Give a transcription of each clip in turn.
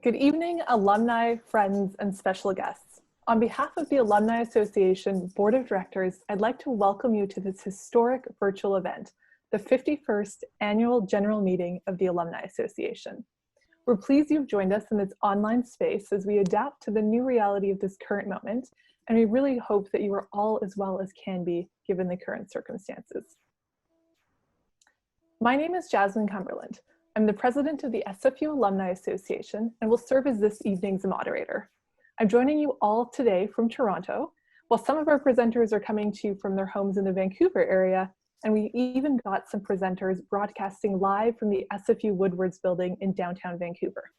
Good evening, alumni, friends, and special guests. On behalf of the Alumni Association Board of Directors, I'd like to welcome you to this historic virtual event, the 51st Annual General Meeting of the Alumni Association. We're pleased you've joined us in this online space as we adapt to the new reality of this current moment, and we really hope that you are all as well as can be given the current circumstances. My name is Jasmine Cumberland. I'm the president of the SFU Alumni Association and will serve as this evening's moderator. I'm joining you all today from Toronto, while some of our presenters are coming to you from their homes in the Vancouver area, and we even got some presenters broadcasting live from the SFU Woodwards building in downtown Vancouver.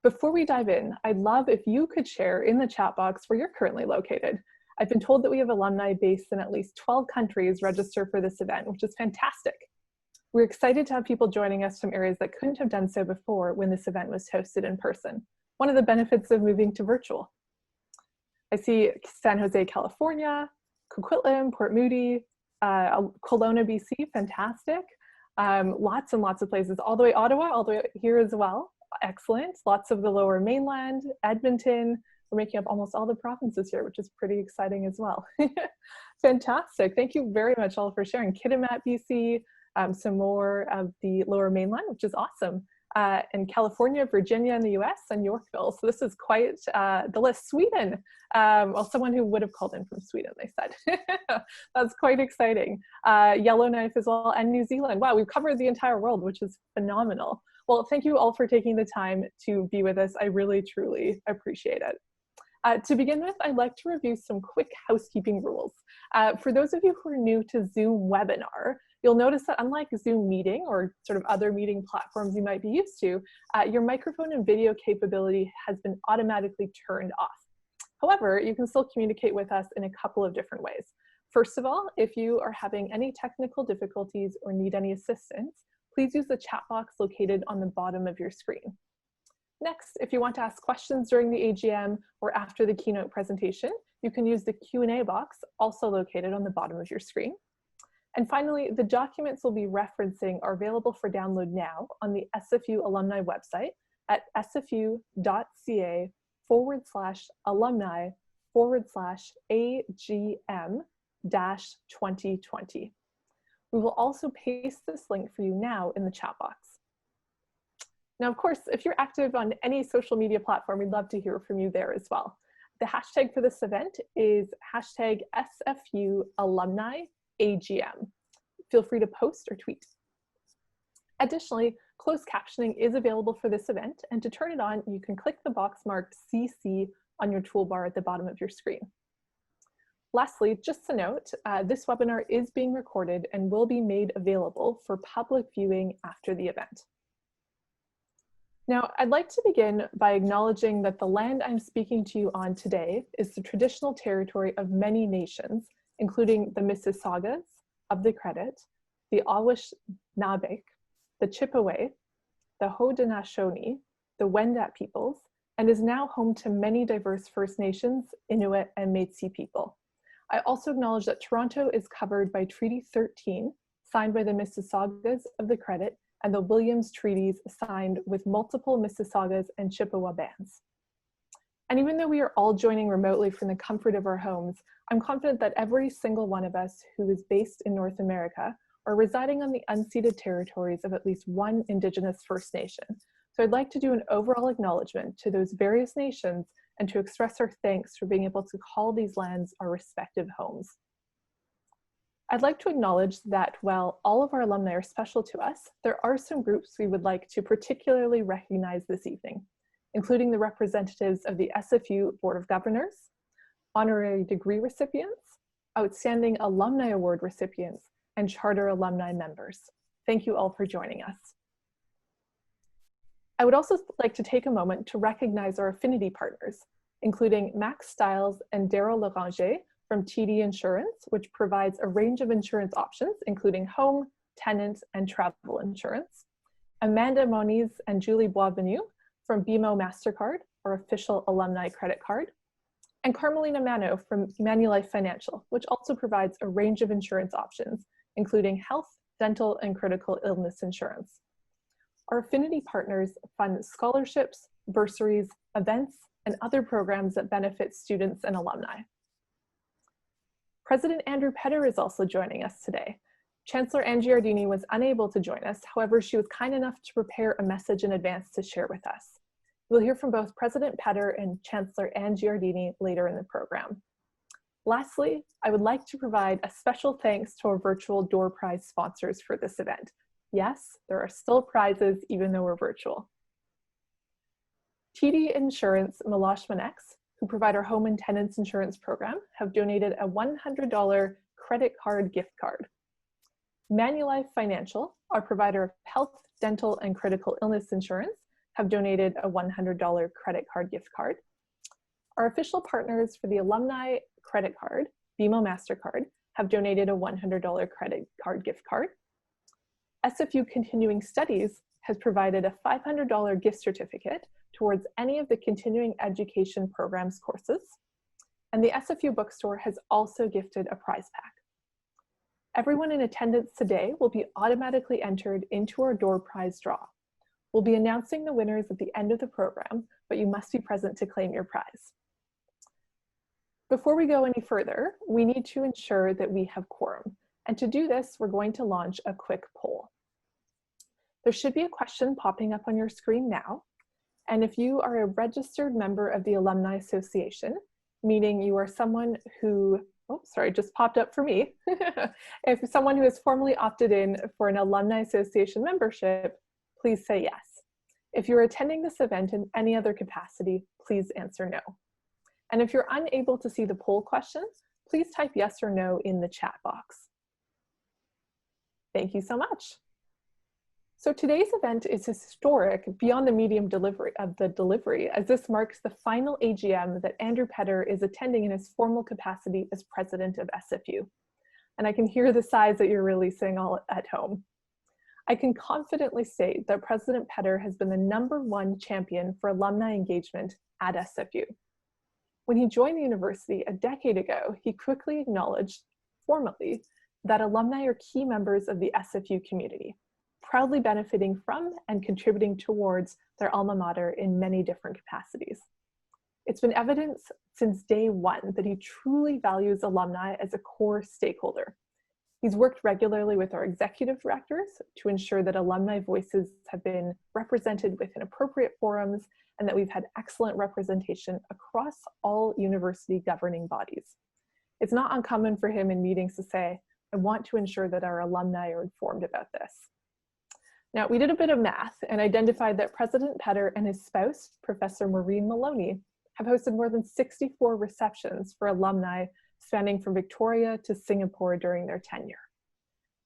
Before we dive in, I'd love if you could share in the chat box where you're currently located. I've been told that we have alumni based in at least 12 countries registered for this event, which is fantastic. We're excited to have people joining us from areas that couldn't have done so before when this event was hosted in person. One of the benefits of moving to virtual. I see San Jose, California, Coquitlam, Port Moody, Kelowna, BC, fantastic. Lots and lots of places, all the way Ottawa, all the way here as well. Excellent. Lots of the lower mainland, Edmonton. We're making up almost all the provinces here, which is pretty exciting as well. Fantastic. Thank you very much all for sharing. Kitimat, BC, some more of the lower mainland, which is awesome. And California, Virginia in the US, and Yorkville. So this is quite the list. Sweden, well, someone who would have called in from Sweden, they said. That's quite exciting. Yellowknife as well, and New Zealand. Wow, we've covered the entire world, which is phenomenal. Well, thank you all for taking the time to be with us. I really, truly appreciate it. To begin with, I'd like to review some quick housekeeping rules. For those of you who are new to Zoom webinar, you'll notice that unlike Zoom meeting or sort of other meeting platforms you might be used to, your microphone and video capability has been automatically turned off. However, you can still communicate with us in a couple of different ways. First of all, if you are having any technical difficulties or need any assistance, please use the chat box located on the bottom of your screen. Next, if you want to ask questions during the AGM or after the keynote presentation, you can use the Q&A box, also located on the bottom of your screen. And finally, the documents we'll be referencing are available for download now on the SFU alumni website at sfu.ca/alumni/AGM-2020. We will also paste this link for you now in the chat box. Now, of course, if you're active on any social media platform, we'd love to hear from you there as well. The hashtag for this event is hashtag SFU Alumni AGM. Feel free to post or tweet. Additionally, closed captioning is available for this event, and to turn it on, you can click the box marked CC on your toolbar at the bottom of your screen. Lastly, just to note, this webinar is being recorded and will be made available for public viewing after the event. Now, I'd like to begin by acknowledging that the land I'm speaking to you on today is the traditional territory of many nations, including the Mississaugas of the Credit, the Anishinaabe, the Chippewa, the Haudenosaunee, the Wendat peoples, and is now home to many diverse First Nations, Inuit, and Métis people. I also acknowledge that Toronto is covered by Treaty 13, signed by the Mississaugas of the Credit, and the Williams Treaties signed with multiple Mississaugas and Chippewa bands. And even though we are all joining remotely from the comfort of our homes, I'm confident that every single one of us who is based in North America are residing on the unceded territories of at least one Indigenous First Nation. So I'd like to do an overall acknowledgement to those various nations and to express our thanks for being able to call these lands our respective homes. I'd like to acknowledge that while all of our alumni are special to us, there are some groups we would like to particularly recognize this evening, including the representatives of the SFU Board of Governors, honorary degree recipients, outstanding alumni award recipients, and charter alumni members. Thank you all for joining us. I would also like to take a moment to recognize our affinity partners, including Max Stiles and Daryl Laranger from TD Insurance, which provides a range of insurance options, including home, tenant, and travel insurance. Amanda Moniz and Julie Boisvenu from BMO MasterCard, our official alumni credit card. And Carmelina Mano from Manulife Financial, which also provides a range of insurance options, including health, dental, and critical illness insurance. Our affinity partners fund scholarships, bursaries, events, and other programs that benefit students and alumni. President Andrew Petter is also joining us today. Chancellor Giordini was unable to join us. However, she was kind enough to prepare a message in advance to share with us. We'll hear from both President Petter and Chancellor Giordini later in the program. Lastly, I would like to provide a special thanks to our virtual door prize sponsors for this event. Yes, there are still prizes even though we're virtual. TD Insurance Milosh Manex, who provide our home and tenants insurance program, have donated a $100 credit card gift card. Manulife Financial, our provider of health, dental, and critical illness insurance, have donated a $100 credit card gift card. Our official partners for the Alumni Credit Card, BMO MasterCard, have donated a $100 credit card gift card. SFU Continuing Studies has provided a $500 gift certificate towards any of the continuing education programs courses. And the SFU bookstore has also gifted a prize pack. Everyone in attendance today will be automatically entered into our door prize draw. We'll be announcing the winners at the end of the program, but you must be present to claim your prize. Before we go any further, we need to ensure that we have quorum. And to do this, we're going to launch a quick poll. There should be a question popping up on your screen now. And if you are a registered member of the Alumni Association, meaning you are someone who, oh, sorry, just popped up for me. If someone who has formally opted in for an Alumni Association membership, please say yes. If you're attending this event in any other capacity, please answer no. And if you're unable to see the poll question, please type yes or no in the chat box. Thank you so much. So today's event is historic beyond the medium of the delivery, as this marks the final AGM that Andrew Petter is attending in his formal capacity as president of SFU. And I can hear the sighs that you're releasing all at home. I can confidently state that President Petter has been the #1 champion for alumni engagement at SFU. When he joined the university a decade ago, he quickly acknowledged formally that alumni are key members of the SFU community, proudly benefiting from and contributing towards their alma mater in many different capacities. It's been evident since day one that he truly values alumni as a core stakeholder. He's worked regularly with our executive directors to ensure that alumni voices have been represented within appropriate forums and that we've had excellent representation across all university governing bodies. It's not uncommon for him in meetings to say, I want to ensure that our alumni are informed about this. Now, we did a bit of math and identified that President Petter and his spouse, Professor Maureen Maloney, have hosted more than 64 receptions for alumni spanning from Victoria to Singapore during their tenure.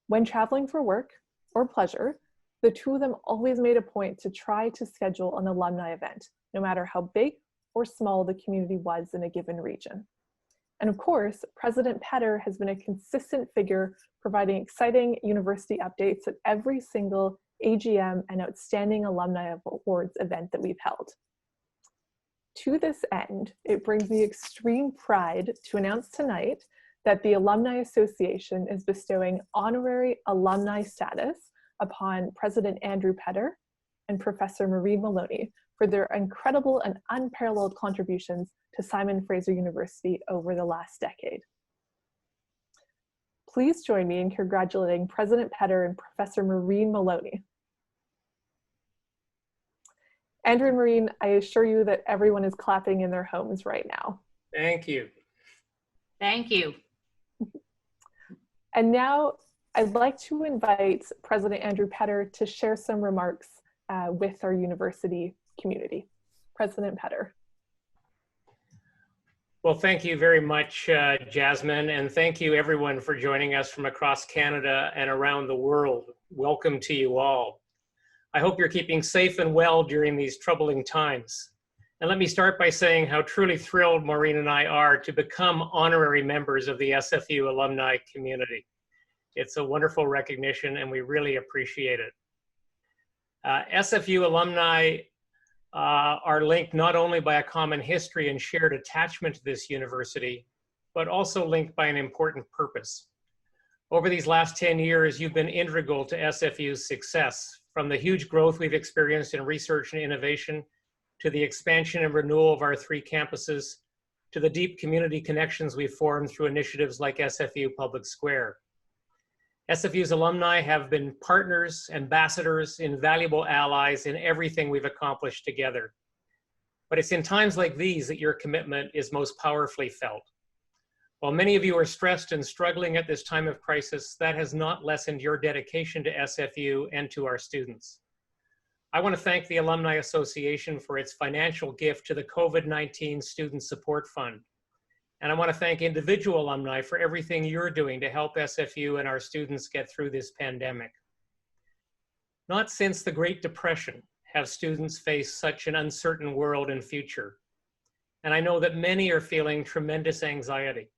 When traveling for work or pleasure, the two of them always made a point to try to schedule an alumni event, no matter how big or small the community was in a given region. And of course, President Petter has been a consistent figure providing exciting university updates at every single AGM and Outstanding Alumni Awards event that we've held. To this end, it brings me extreme pride to announce tonight that the Alumni Association is bestowing honorary alumni status upon President Andrew Petter and Professor Maureen Maloney for their incredible and unparalleled contributions to Simon Fraser University over the last decade. Please join me in congratulating President Petter and Professor Maureen Maloney. Andrew and Maureen, I assure you that everyone is clapping in their homes right now. Thank you. Thank you. And now I'd like to invite President Andrew Petter to share some remarks with our university community. President Petter. Well, thank you very much, Jasmine, and thank you everyone for joining us from across Canada and around the world. Welcome to you all. I hope you're keeping safe and well during these troubling times. And let me start by saying how truly thrilled Maureen and I are to become honorary members of the SFU alumni community. It's a wonderful recognition and we really appreciate it. SFU alumni are linked not only by a common history and shared attachment to this university, but also linked by an important purpose. Over these last 10 years, you've been integral to SFU's success, from the huge growth we've experienced in research and innovation to the expansion and renewal of our 3 campuses, to the deep community connections we've formed through initiatives like SFU Public Square. SFU's alumni have been partners, ambassadors, invaluable allies in everything we've accomplished together. But it's in times like these that your commitment is most powerfully felt. While many of you are stressed and struggling at this time of crisis, that has not lessened your dedication to SFU and to our students. I want to thank the Alumni Association for its financial gift to the COVID-19 Student Support Fund. And I want to thank individual alumni for everything you're doing to help SFU and our students get through this pandemic. Not since the Great Depression have students faced such an uncertain world and future. And I know that many are feeling tremendous anxiety.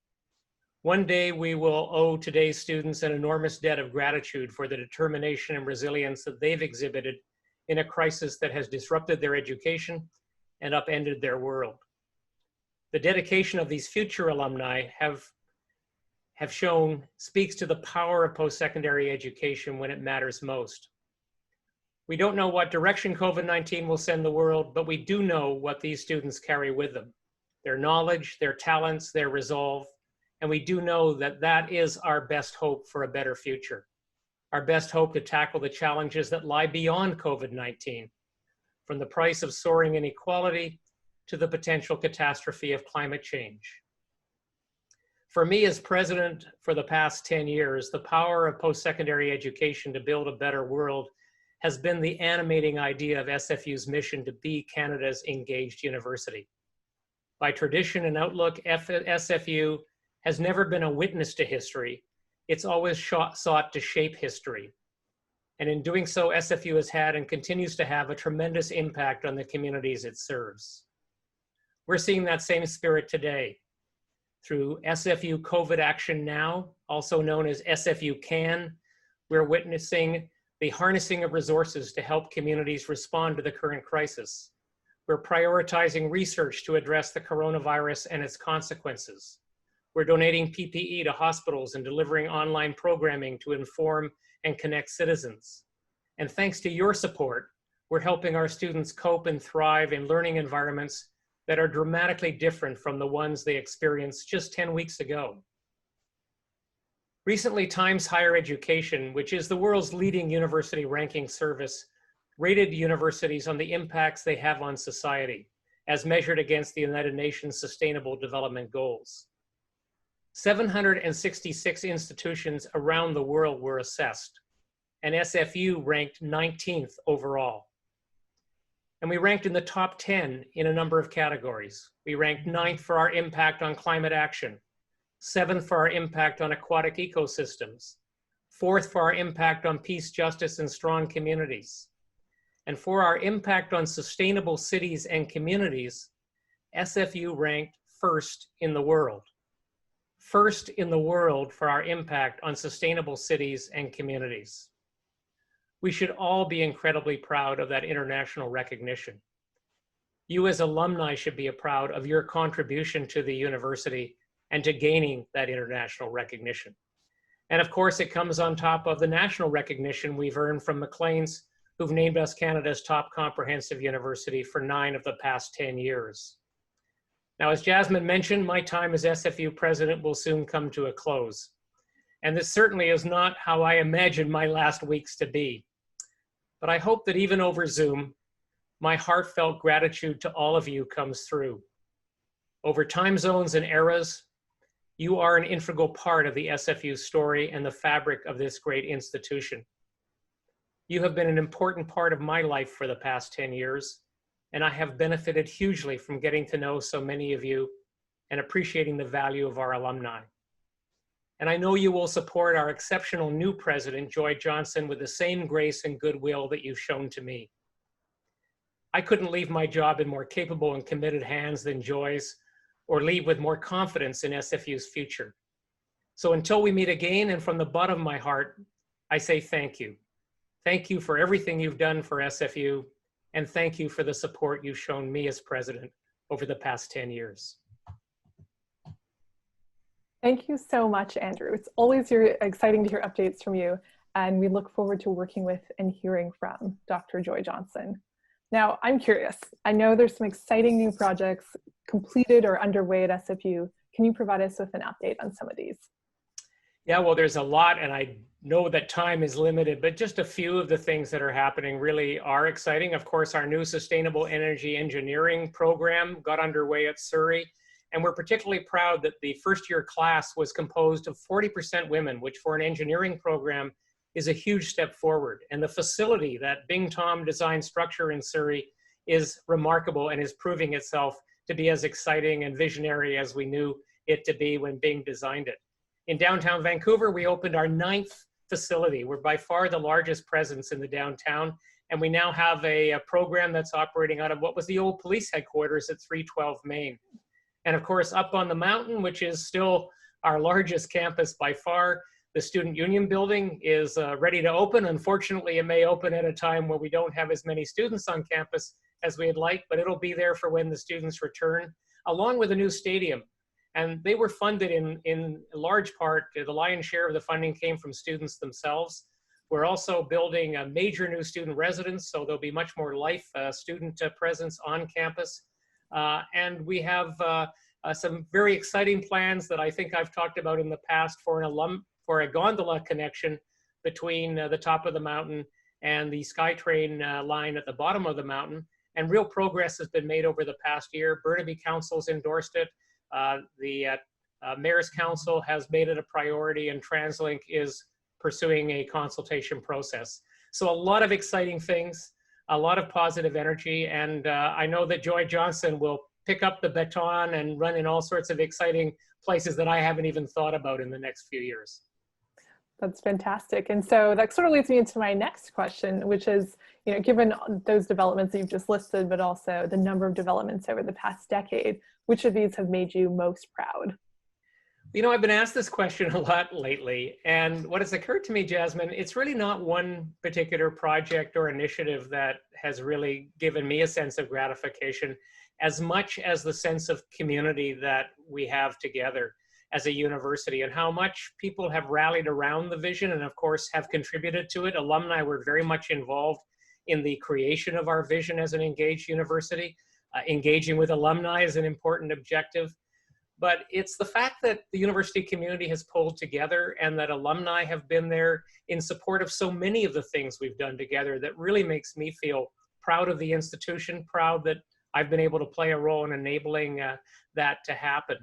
One day we will owe today's students an enormous debt of gratitude for the determination and resilience that they've exhibited in a crisis that has disrupted their education and upended their world. The dedication of these future alumni have shown speaks to the power of post-secondary education when it matters most. We don't know what direction COVID-19 will send the world, but we do know what these students carry with them: their knowledge, their talents, their resolve. And we do know that that is our best hope for a better future, our best hope to tackle the challenges that lie beyond COVID-19, from the price of soaring inequality to the potential catastrophe of climate change. For me as president for the past 10 years, the power of post-secondary education to build a better world has been the animating idea of SFU's mission to be Canada's engaged university. By tradition and outlook, SFU has never been a witness to history. It's always sought to shape history. And in doing so, SFU has had and continues to have a tremendous impact on the communities it serves. We're seeing that same spirit today through SFU COVID Action Now, also known as SFU Can. We're witnessing the harnessing of resources to help communities respond to the current crisis. We're prioritizing research to address the coronavirus and its consequences. We're donating PPE to hospitals and delivering online programming to inform and connect citizens. And thanks to your support, we're helping our students cope and thrive in learning environments that are dramatically different from the ones they experienced just 10 weeks ago. Recently, Times Higher Education, which is the world's leading university ranking service, rated universities on the impacts they have on society, as measured against the United Nations Sustainable Development Goals. 766 institutions around the world were assessed, and SFU ranked 19th overall. And we ranked in the top 10 in a number of categories. We ranked 9th for our impact on climate action, 7th for our impact on aquatic ecosystems, 4th for our impact on peace, justice, and strong communities. And for our impact on sustainable cities and communities, SFU ranked 1st in the world. 1st in the world for our impact on sustainable cities and communities. We should all be incredibly proud of that international recognition. You as alumni should be proud of your contribution to the university and to gaining that international recognition. And of course, it comes on top of the national recognition we've earned from Maclean's, who've named us Canada's top comprehensive university for 9 of the past 10 years. Now, as Jasmine mentioned, my time as SFU president will soon come to a close. And this certainly is not how I imagined my last weeks to be. But I hope that even over Zoom, my heartfelt gratitude to all of you comes through. Over time zones and eras, you are an integral part of the SFU story and the fabric of this great institution. You have been an important part of my life for the past 10 years, and I have benefited hugely from getting to know so many of you and appreciating the value of our alumni. And I know you will support our exceptional new president, Joy Johnson, with the same grace and goodwill that you've shown to me. I couldn't leave my job in more capable and committed hands than Joy's, or leave with more confidence in SFU's future. So until we meet again, and from the bottom of my heart, I say thank you. Thank you for everything you've done for SFU, and thank you for the support you've shown me as president over the past 10 years. Thank you so much, Andrew. It's always exciting to hear updates from you, and we look forward to working with and hearing from Dr. Joy Johnson. Now, I'm curious. I know there's some exciting new projects completed or underway at SFU. Can you provide us with an update on some of these? Yeah, well, there's a lot, and I know that time is limited, but just a few of the things that are happening really are exciting. Of course, our new Sustainable Energy Engineering program got underway at Surrey, and we're particularly proud that the first-year class was composed of 40% women, which for an engineering program is a huge step forward. And the facility, that Bing Tom design structure in Surrey, is remarkable and is proving itself to be as exciting and visionary as we knew it to be when Bing designed it. In downtown Vancouver, we opened our 9th facility. We're by far the largest presence in the downtown, and we now have a program that's operating out of what was the old police headquarters at 312 Main. And of course, up on the mountain, which is still our largest campus by far, the Student Union building is ready to open. Unfortunately, it may open at a time where we don't have as many students on campus as we'd like, but it'll be there for when the students return, along with a new stadium. And they were funded in large part, the lion's share of the funding came from students themselves. We're also building a major new student residence, so there'll be much more student presence on campus. And we have some very exciting plans that I think I've talked about in the past for a gondola connection between the top of the mountain and the SkyTrain line at the bottom of the mountain. And real progress has been made over the past year. Burnaby Council's endorsed it. The Mayor's Council has made it a priority, and TransLink is pursuing a consultation process. So a lot of exciting things, a lot of positive energy, and I know that Joy Johnson will pick up the baton and run in all sorts of exciting places that I haven't even thought about in the next few years. That's fantastic. And so that sort of leads me into my next question, which is, you know, given those developments that you've just listed, but also the number of developments over the past decade, which of these have made you most proud? You know, I've been asked this question a lot lately, and what has occurred to me, Jasmine, it's really not one particular project or initiative that has really given me a sense of gratification, as much as the sense of community that we have together as a university, and how much people have rallied around the vision and of course have contributed to it. Alumni were very much involved in the creation of our vision as an engaged university. Engaging with alumni is an important objective, but it's the fact that the university community has pulled together and that alumni have been there in support of so many of the things we've done together that really makes me feel proud of the institution, proud that I've been able to play a role in enabling that to happen.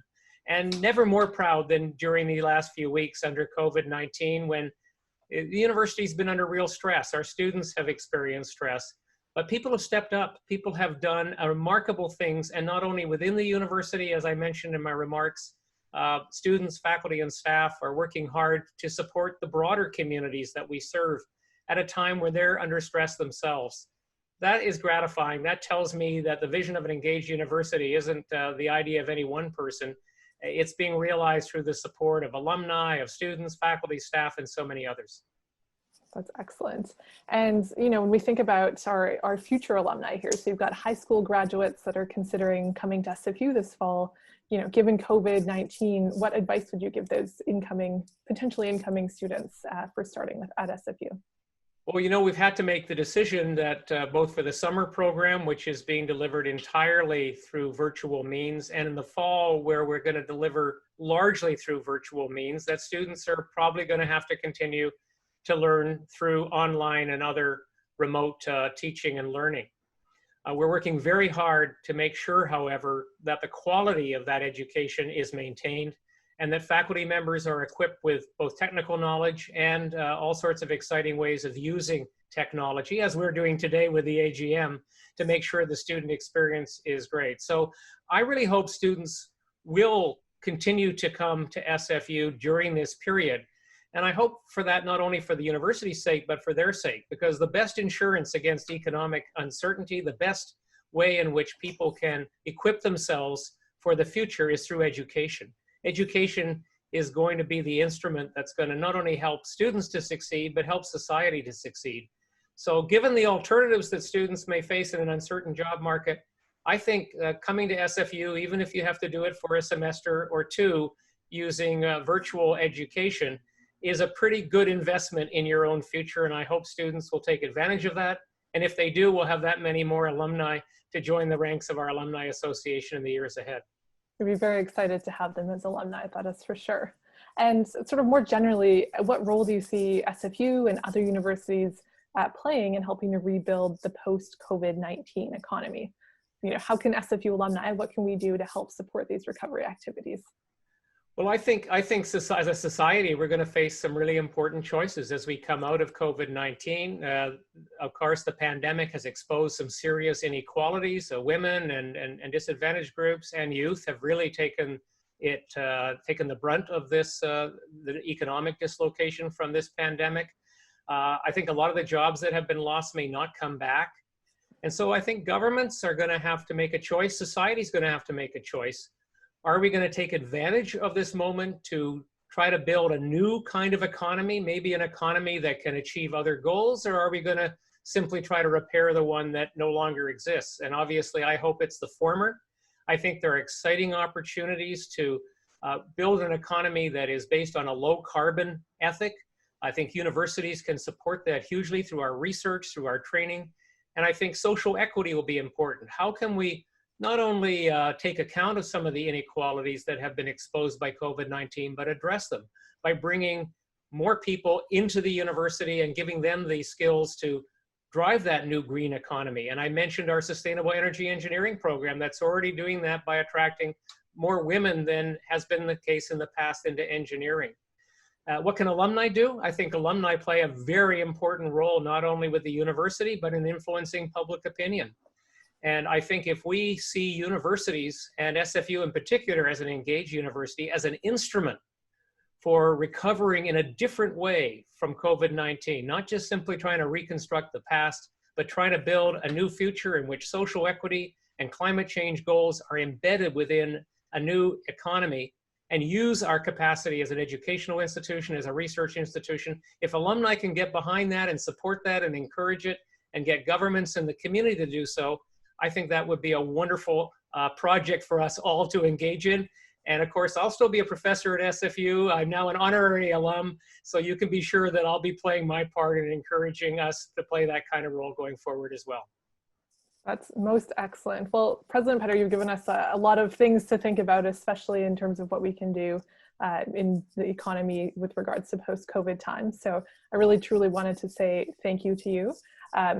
And never more proud than during the last few weeks under COVID-19, when the university's been under real stress. Our students have experienced stress, but people have stepped up. People have done remarkable things, and not only within the university, as I mentioned in my remarks, students, faculty, and staff are working hard to support the broader communities that we serve at a time where they're under stress themselves. That is gratifying. That tells me that the vision of an engaged university isn't the idea of any one person. It's being realized through the support of alumni, of students, faculty, staff, and so many others. That's excellent. And, you know, when we think about our future alumni here, so you've got high school graduates that are considering coming to SFU this fall, you know, given COVID-19, what advice would you give those potentially incoming students for starting at SFU? Well, you know, we've had to make the decision that both for the summer program, which is being delivered entirely through virtual means, and in the fall, where we're going to deliver largely through virtual means, that students are probably going to have to continue to learn through online and other remote teaching and learning. We're working very hard to make sure, however, that the quality of that education is maintained, and that faculty members are equipped with both technical knowledge and all sorts of exciting ways of using technology, as we're doing today with the AGM, to make sure the student experience is great. So I really hope students will continue to come to SFU during this period. And I hope for that, not only for the university's sake, but for their sake, because the best insurance against economic uncertainty, the best way in which people can equip themselves for the future is through education. Education is going to be the instrument that's going to not only help students to succeed, but help society to succeed. So given the alternatives that students may face in an uncertain job market, I think coming to SFU, even if you have to do it for a semester or two using virtual education, is a pretty good investment in your own future. And I hope students will take advantage of that And if they do, we'll have that many more alumni to join the ranks of our Alumni Association in the years ahead. We'd be very excited to have them as alumni, that is for sure. And sort of more generally, what role do you see SFU and other universities playing in helping to rebuild the post-COVID-19 economy? You know, how can SFU alumni, what can we do to help support these recovery activities? Well, I think as a society, we're going to face some really important choices as we come out of COVID-19. Of course, the pandemic has exposed some serious inequalities. Women and disadvantaged groups and youth have really taken the brunt of this, the economic dislocation from this pandemic. I think a lot of the jobs that have been lost may not come back. And so I think governments are going to have to make a choice. Society's going to have to make a choice. Are we going to take advantage of this moment to try to build a new kind of economy, maybe an economy that can achieve other goals, or are we going to simply try to repair the one that no longer exists? And obviously, I hope it's the former. I think there are exciting opportunities to build an economy that is based on a low carbon ethic. I think universities can support that hugely through our research, through our training. And I think social equity will be important. How can we not only take account of some of the inequalities that have been exposed by COVID-19, but address them by bringing more people into the university and giving them the skills to drive that new green economy. And I mentioned our sustainable energy engineering program that's already doing that by attracting more women than has been the case in the past into engineering. What can alumni do? I think alumni play a very important role, not only with the university, but in influencing public opinion. And I think if we see universities, and SFU in particular as an engaged university, as an instrument for recovering in a different way from COVID-19, not just simply trying to reconstruct the past, but trying to build a new future in which social equity and climate change goals are embedded within a new economy, and use our capacity as an educational institution, as a research institution. If alumni can get behind that and support that and encourage it and get governments and the community to do so, I think that would be a wonderful project for us all to engage in. And of course, I'll still be a professor at SFU. I'm now an honorary alum, so you can be sure that I'll be playing my part in encouraging us to play that kind of role going forward as well. That's most excellent. Well, President Petter, you've given us a lot of things to think about, especially in terms of what we can do in the economy with regards to post-COVID times. So I really, truly wanted to say thank you to you.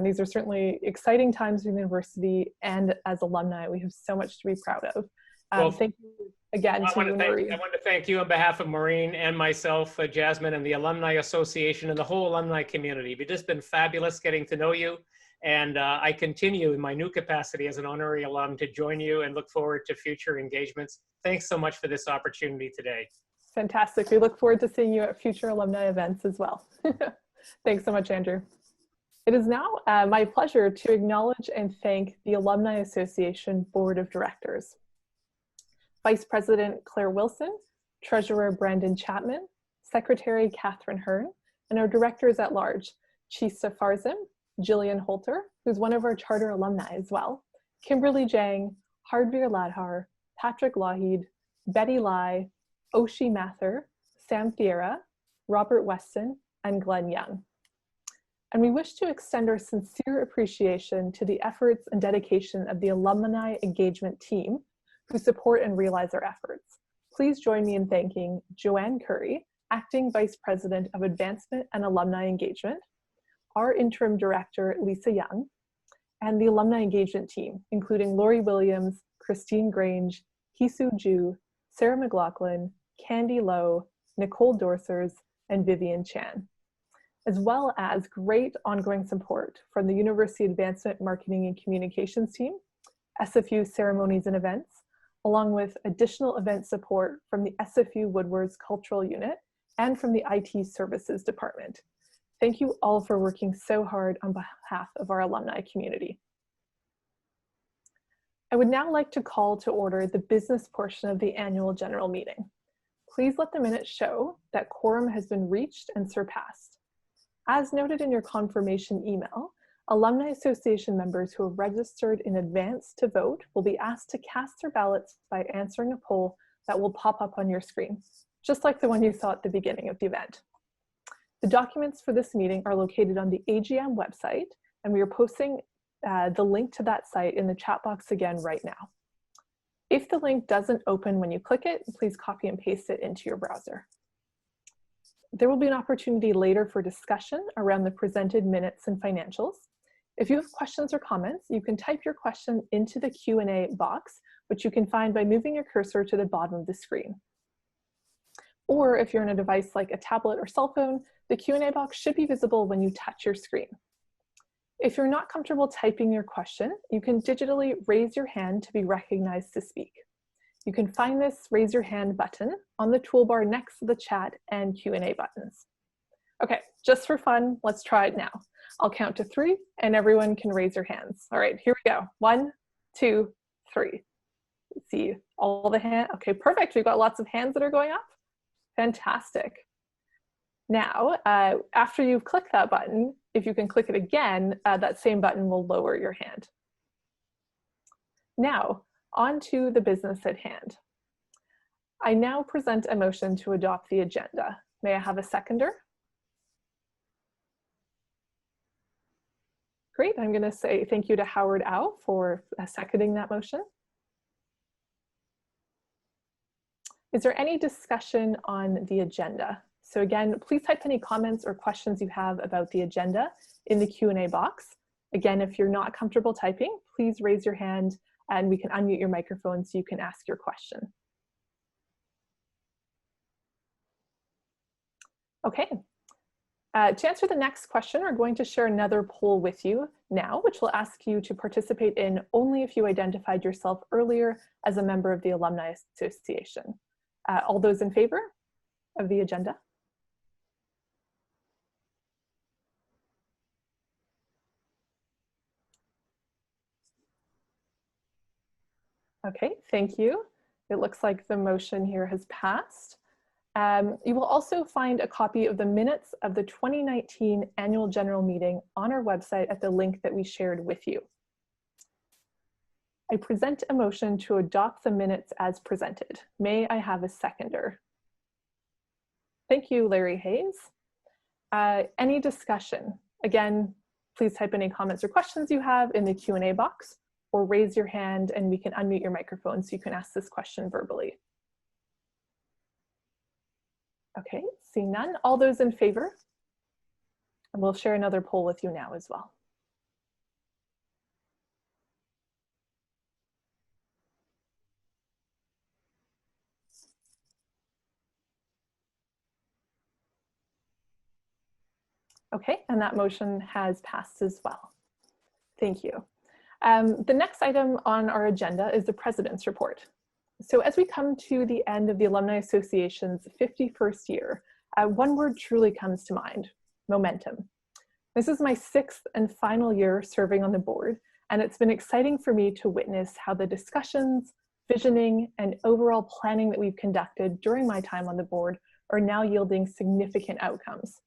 These are certainly exciting times in the university, and as alumni, we have so much to be proud of. Well, thank you again to you, Maureen. I want to thank you on behalf of Maureen and myself, Jasmine, and the Alumni Association and the whole alumni community. It's just been fabulous getting to know you. And I continue in my new capacity as an honorary alum to join you and look forward to future engagements. Thanks so much for this opportunity today. Fantastic. We look forward to seeing you at future alumni events as well. Thanks so much, Andrew. It is now my pleasure to acknowledge and thank the Alumni Association Board of Directors. Vice President Claire Wilson, Treasurer Brandon Chapman, Secretary Catherine Hearn, and our directors at large, Chisa Farzim, Jillian Holter, who's one of our charter alumni as well, Kimberly Jang, Hardveer Ladhar, Patrick Lougheed, Betty Lai, Oshie Mather, Sam Thierra, Robert Weston, and Glenn Young. And we wish to extend our sincere appreciation to the efforts and dedication of the alumni engagement team who support and realize our efforts. Please join me in thanking Joanne Curry, Acting Vice President of Advancement and Alumni Engagement, our Interim Director, Lisa Young, and the Alumni Engagement team, including Lori Williams, Christine Grange, Hisu Ju, Sarah McLaughlin, Candy Lowe, Nicole Dorsers, and Vivian Chan, as well as great ongoing support from the University Advancement Marketing and Communications team, SFU Ceremonies and Events, along with additional event support from the SFU Woodward's Cultural Unit and from the IT Services Department. Thank you all for working so hard on behalf of our alumni community. I would now like to call to order the business portion of the annual general meeting. Please let the minutes show that quorum has been reached and surpassed. As noted in your confirmation email, Alumni Association members who have registered in advance to vote will be asked to cast their ballots by answering a poll that will pop up on your screen, just like the one you saw at the beginning of the event. The documents for this meeting are located on the AGM website and we are posting the link to that site in the chat box again right now. If the link doesn't open when you click it, please copy and paste it into your browser. There will be an opportunity later for discussion around the presented minutes and financials. If you have questions or comments, you can type your question into the Q&A box, which you can find by moving your cursor to the bottom of the screen. Or if you're on a device like a tablet or cell phone, the Q&A box should be visible when you touch your screen. If you're not comfortable typing your question, you can digitally raise your hand to be recognized to speak. You can find this raise your hand button on the toolbar next to the chat and Q&A buttons. Okay, just for fun, let's try it now. I'll count to 3 and everyone can raise your hands. All right, here we go. 1, 2, 3. Let's see all the hands. Okay, perfect. We've got lots of hands that are going up. Fantastic. Now, after you've clicked that button, if you can click it again, that same button will lower your hand. Now, on to the business at hand. I now present a motion to adopt the agenda. May I have a seconder? Great, I'm going to say thank you to Howard Au for seconding that motion. Is there any discussion on the agenda? So again, please type any comments or questions you have about the agenda in the Q&A box. Again, if you're not comfortable typing, please raise your hand and we can unmute your microphone so you can ask your question. Okay. To answer the next question, we're going to share another poll with you now, which will ask you to participate in only if you identified yourself earlier as a member of the Alumni Association. All those in favor of the agenda? Okay, thank you. It looks like the motion here has passed. You will also find a copy of the minutes of the 2019 Annual General Meeting on our website at the link that we shared with you. I present a motion to adopt the minutes as presented. May I have a seconder? Thank you, Larry Hayes. Any discussion? Again, please type any comments or questions you have in the Q&A box, or raise your hand and we can unmute your microphone so you can ask this question verbally. Okay, seeing none. All those in favor? And we'll share another poll with you now as well. Okay, and that motion has passed as well. Thank you. The next item on our agenda is the President's Report. So as we come to the end of the Alumni Association's 51st year, one word truly comes to mind: momentum. This is my 6th and final year serving on the board, and it's been exciting for me to witness how the discussions, visioning, and overall planning that we've conducted during my time on the board are now yielding significant outcomes.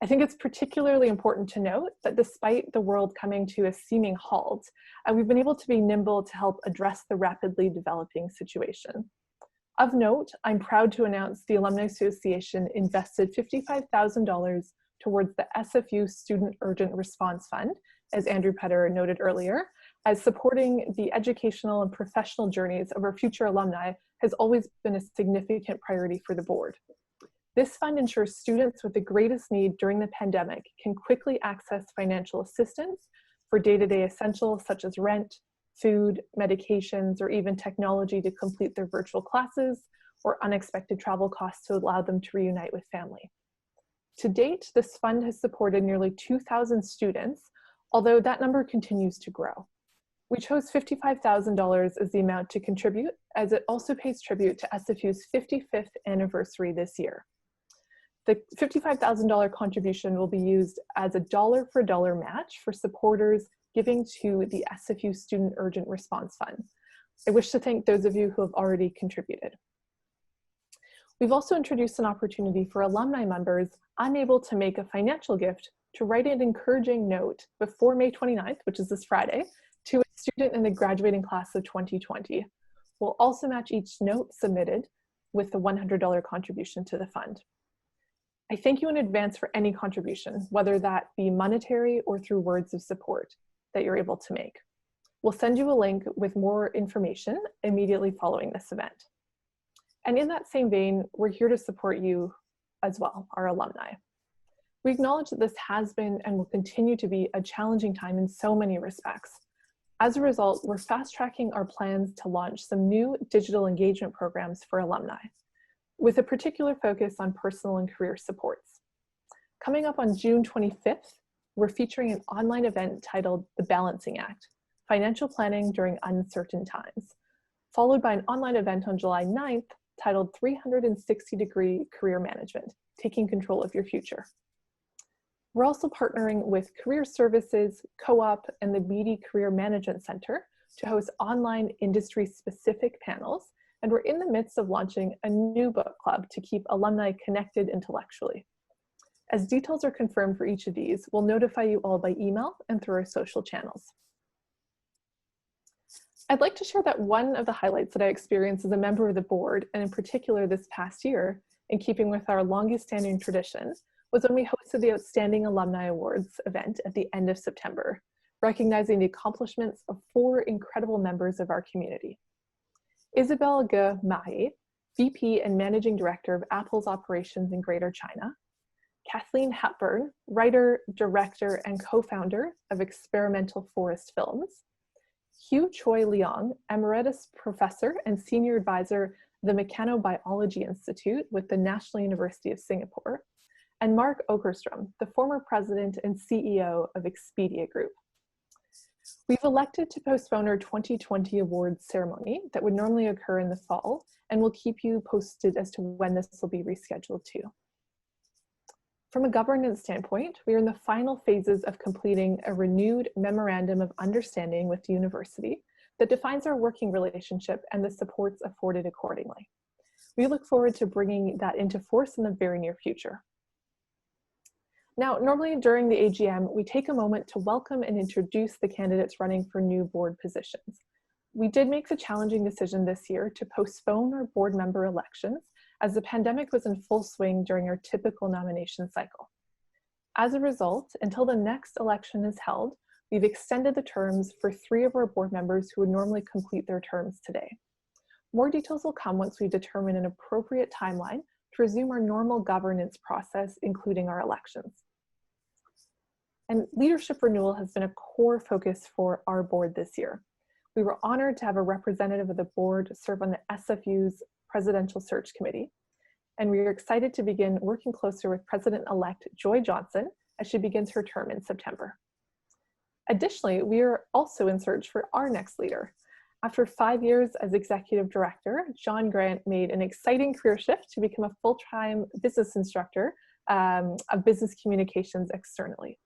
I think it's particularly important to note that despite the world coming to a seeming halt, we've been able to be nimble to help address the rapidly developing situation. Of note, I'm proud to announce the Alumni Association invested $55,000 towards the SFU Student Urgent Response Fund, as Andrew Petter noted earlier, as supporting the educational and professional journeys of our future alumni has always been a significant priority for the board. This fund ensures students with the greatest need during the pandemic can quickly access financial assistance for day-to-day essentials such as rent, food, medications, or even technology to complete their virtual classes, or unexpected travel costs to allow them to reunite with family. To date, this fund has supported nearly 2,000 students, although that number continues to grow. We chose $55,000 as the amount to contribute, as it also pays tribute to SFU's 55th anniversary this year. The $55,000 contribution will be used as a dollar-for-dollar match for supporters giving to the SFU Student Urgent Response Fund. I wish to thank those of you who have already contributed. We've also introduced an opportunity for alumni members unable to make a financial gift to write an encouraging note before May 29th, which is this Friday, to a student in the graduating class of 2020. We'll also match each note submitted with the $100 contribution to the fund. I thank you in advance for any contribution, whether that be monetary or through words of support that you're able to make. We'll send you a link with more information immediately following this event. And in that same vein, we're here to support you as well, our alumni. We acknowledge that this has been and will continue to be a challenging time in so many respects. As a result, we're fast-tracking our plans to launch some new digital engagement programs for alumni, with a particular focus on personal and career supports. Coming up on June 25th, we're featuring an online event titled The Balancing Act, Financial Planning During Uncertain Times, followed by an online event on July 9th titled 360-Degree Career Management, Taking Control of Your Future. We're also partnering with Career Services, Co-op, and the BD Career Management Center to host online industry-specific panels, and we're in the midst of launching a new book club to keep alumni connected intellectually. As details are confirmed for each of these, we'll notify you all by email and through our social channels. I'd like to share that one of the highlights that I experienced as a member of the board, and in particular this past year, in keeping with our longest standing tradition, was when we hosted the Outstanding Alumni Awards event at the end of September, recognizing the accomplishments of 4 incredible members of our community. Isabelle Ge-Mahe, VP and Managing Director of Apple's operations in Greater China; Kathleen Hepburn, writer, director, and co-founder of Experimental Forest Films; Hugh Choi Leong, Emeritus Professor and Senior Advisor of the Mechanobiology Institute with the National University of Singapore; and Mark Okerstrom, the former president and CEO of Expedia Group. We've elected to postpone our 2020 awards ceremony that would normally occur in the fall, and we'll keep you posted as to when this will be rescheduled too. From a governance standpoint, we are in the final phases of completing a renewed Memorandum of Understanding with the university that defines our working relationship and the supports afforded accordingly. We look forward to bringing that into force in the very near future. Now, normally during the AGM, we take a moment to welcome and introduce the candidates running for new board positions. We did make the challenging decision this year to postpone our board member elections as the pandemic was in full swing during our typical nomination cycle. As a result, until the next election is held, we've extended the terms for 3 of our board members who would normally complete their terms today. More details will come once we determine an appropriate timeline to resume our normal governance process, including our elections. And leadership renewal has been a core focus for our board this year. We were honored to have a representative of the board serve on the SFU's Presidential Search Committee, and we are excited to begin working closer with President-elect Joy Johnson as she begins her term in September. Additionally, we are also in search for our next leader. After 5 years as executive director, John Grant made an exciting career shift to become a full-time business instructor of business communications externally.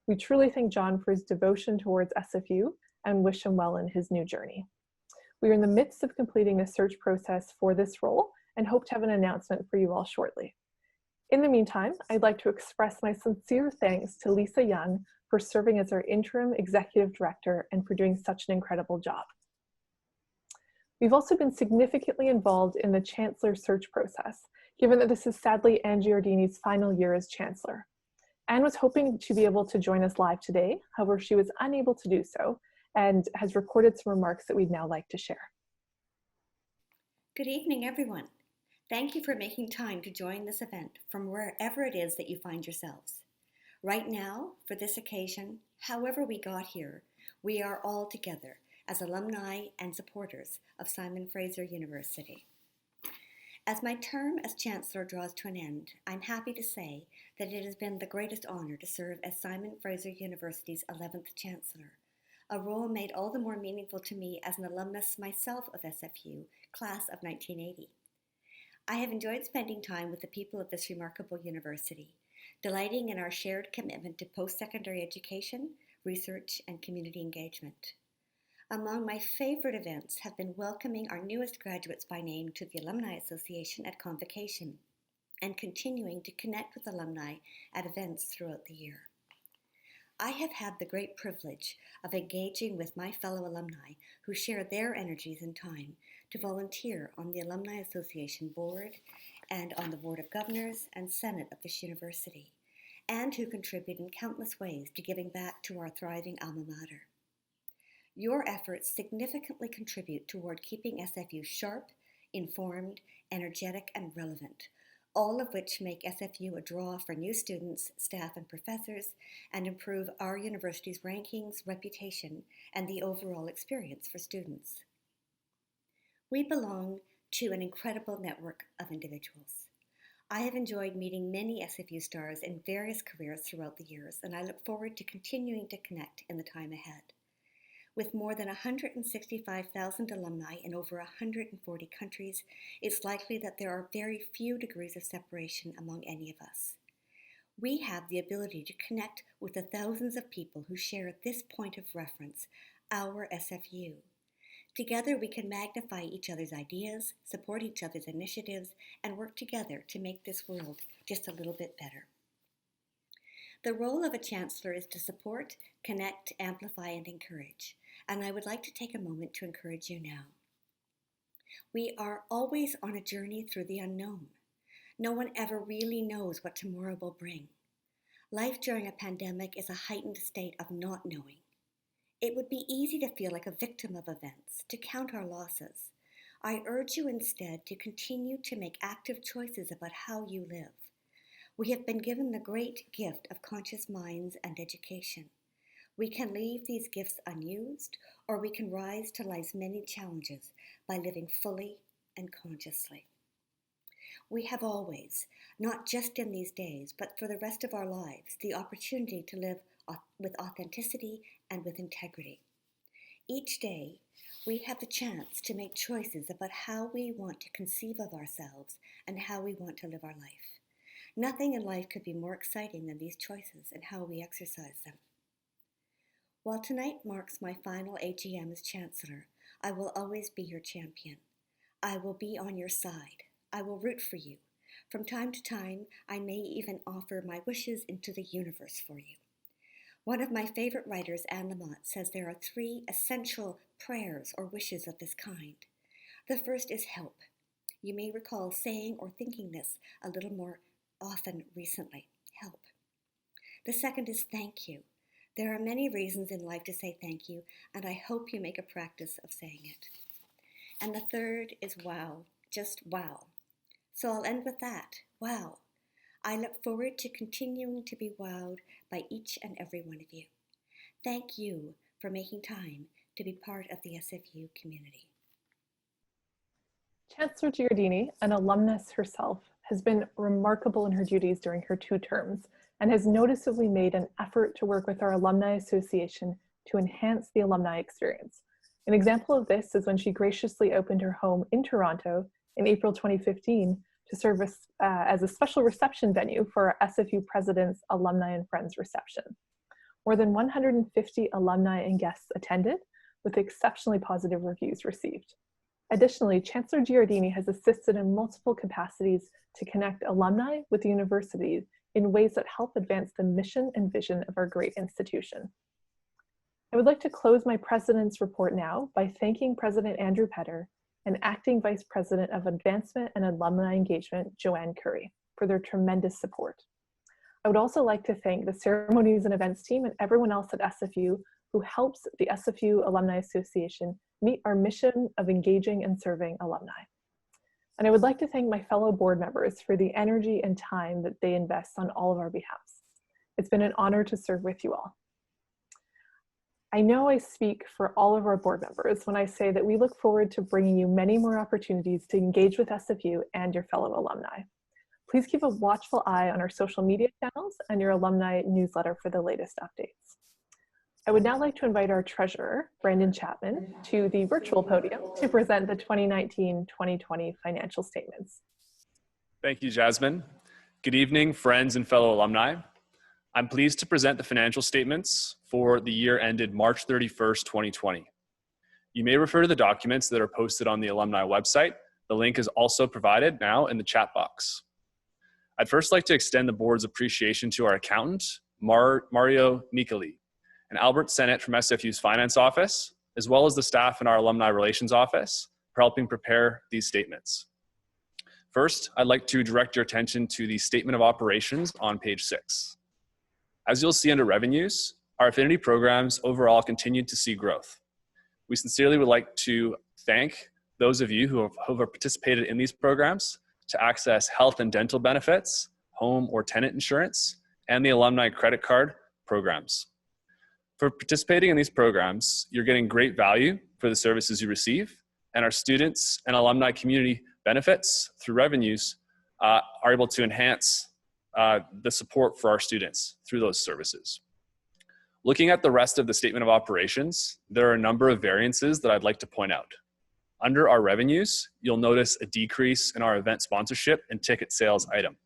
We truly thank John for his devotion towards SFU and wish him well in his new journey. We are in the midst of completing the search process for this role and hope to have an announcement for you all shortly. In the meantime, I'd like to express my sincere thanks to Lisa Young for serving as our interim executive director and for doing such an incredible job. We've also been significantly involved in the Chancellor search process, given that this is sadly Anne Giordini's final year as Chancellor. Anne was hoping to be able to join us live today, however, she was unable to do so and has recorded some remarks that we'd now like to share. Good evening, everyone. Thank you for making time to join this event from wherever it is that you find yourselves. Right now, for this occasion, however we got here, we are all together as alumni and supporters of Simon Fraser University. As my term as Chancellor draws to an end, I'm happy to say that it has been the greatest honor to serve as Simon Fraser University's 11th Chancellor, a role made all the more meaningful to me as an alumnus myself of SFU, class of 1980. I have enjoyed spending time with the people of this remarkable university, delighting in our shared commitment to post-secondary education, research, and community engagement. Among my favorite events have been welcoming our newest graduates by name to the Alumni Association at Convocation and continuing to connect with alumni at events throughout the year. I have had the great privilege of engaging with my fellow alumni who share their energies and time to volunteer on the Alumni Association board and on the Board of Governors and Senate of this university, and who contribute in countless ways to giving back to our thriving alma mater. Your efforts significantly contribute toward keeping SFU sharp, informed, energetic, and relevant, all of which make SFU a draw for new students, staff, and professors, and improve our university's rankings, reputation, and the overall experience for students. We belong to an incredible network of individuals. I have enjoyed meeting many SFU stars in various careers throughout the years, and I look forward to continuing to connect in the time ahead. With more than 165,000 alumni in over 140 countries, it's likely that there are very few degrees of separation among any of us. We have the ability to connect with the thousands of people who share this point of reference, our SFU. Together we can magnify each other's ideas, support each other's initiatives, and work together to make this world just a little bit better. The role of a chancellor is to support, connect, amplify, and encourage, and I would like to take a moment to encourage you now. We are always on a journey through the unknown. No one ever really knows what tomorrow will bring. Life during a pandemic is a heightened state of not knowing. It would be easy to feel like a victim of events, to count our losses. I urge you instead to continue to make active choices about how you live. We have been given the great gift of conscious minds and education. We can leave these gifts unused, or we can rise to life's many challenges by living fully and consciously. We have always, not just in these days, but for the rest of our lives, the opportunity to live with authenticity and with integrity. Each day, we have the chance to make choices about how we want to conceive of ourselves and how we want to live our life. Nothing in life could be more exciting than these choices and how we exercise them. While tonight marks my final AGM as Chancellor, I will always be your champion. I will be on your side. I will root for you. From time to time, I may even offer my wishes into the universe for you. One of my favorite writers, Anne Lamott, says there are 3 essential prayers or wishes of this kind. The first is help. You may recall saying or thinking this a little more often recently. Help. The second is thank you. There are many reasons in life to say thank you, and I hope you make a practice of saying it. And the third is wow. Just wow. So I'll end with that. Wow. I look forward to continuing to be wowed by each and every one of you. Thank you for making time to be part of the SFU community. Chancellor Giordini, an alumnus herself, has been remarkable in her duties during her 2 terms and has noticeably made an effort to work with our Alumni Association to enhance the alumni experience. An example of this is when she graciously opened her home in Toronto in April 2015 to serve as a special reception venue for our SFU President's Alumni and Friends reception. More than 150 alumni and guests attended, with exceptionally positive reviews received. Additionally, Chancellor Giordini has assisted in multiple capacities to connect alumni with the university in ways that help advance the mission and vision of our great institution. I would like to close my President's report now by thanking President Andrew Petter and Acting Vice President of Advancement and Alumni Engagement, Joanne Curry, for their tremendous support. I would also like to thank the Ceremonies and Events team and everyone else at SFU who helps the SFU Alumni Association meet our mission of engaging and serving alumni. And I would like to thank my fellow board members for the energy and time that they invest on all of our behalfs. It's been an honor to serve with you all. I know I speak for all of our board members when I say that we look forward to bringing you many more opportunities to engage with SFU and your fellow alumni. Please keep a watchful eye on our social media channels and your alumni newsletter for the latest updates. I would now like to invite our treasurer, Brandon Chapman, to the virtual podium to present the 2019-2020 financial statements. Thank you, Jasmine. Good evening, friends and fellow alumni. I'm pleased to present the financial statements for the year ended March 31st, 2020. You may refer to the documents that are posted on the alumni website. The link is also provided now in the chat box. I'd first like to extend the board's appreciation to our accountant, Mario Nicoli, and Albert Sennett from SFU's Finance Office, as well as the staff in our Alumni Relations Office for helping prepare these statements. First, I'd like to direct your attention to the Statement of Operations on page 6. As you'll see under revenues, our affinity programs overall continued to see growth. We sincerely would like to thank those of you who have participated in these programs to access health and dental benefits, home or tenant insurance, and the alumni credit card programs. For participating in these programs, you're getting great value for the services you receive, and our students and alumni community benefits through revenues are able to enhance the support for our students through those services. Looking at the rest of the Statement of Operations, there are a number of variances that I'd like to point out. Under our revenues, you'll notice a decrease in our event sponsorship and ticket sales item.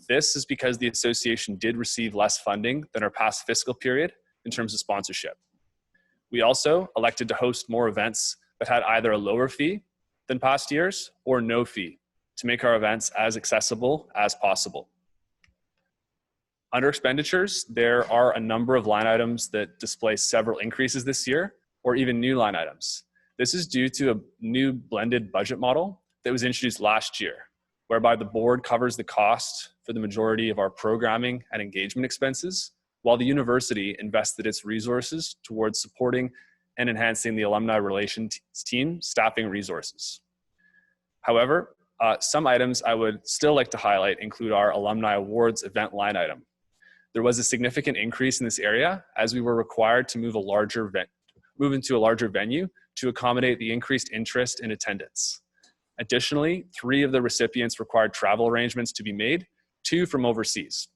This is because the association did receive less funding than our past fiscal period in terms of sponsorship. We also elected to host more events that had either a lower fee than past years or no fee to make our events as accessible as possible. Under expenditures, there are a number of line items that display several increases this year or even new line items. This is due to a new blended budget model that was introduced last year, whereby the board covers the cost for the majority of our programming and engagement expenses, while the university invested its resources towards supporting and enhancing the alumni relations team staffing resources. However, some items I would still like to highlight include our alumni awards event line item. There was a significant increase in this area as we were required to move into a larger venue to accommodate the increased interest in attendance. Additionally, 3 of the recipients required travel arrangements to be made, 2 from overseas.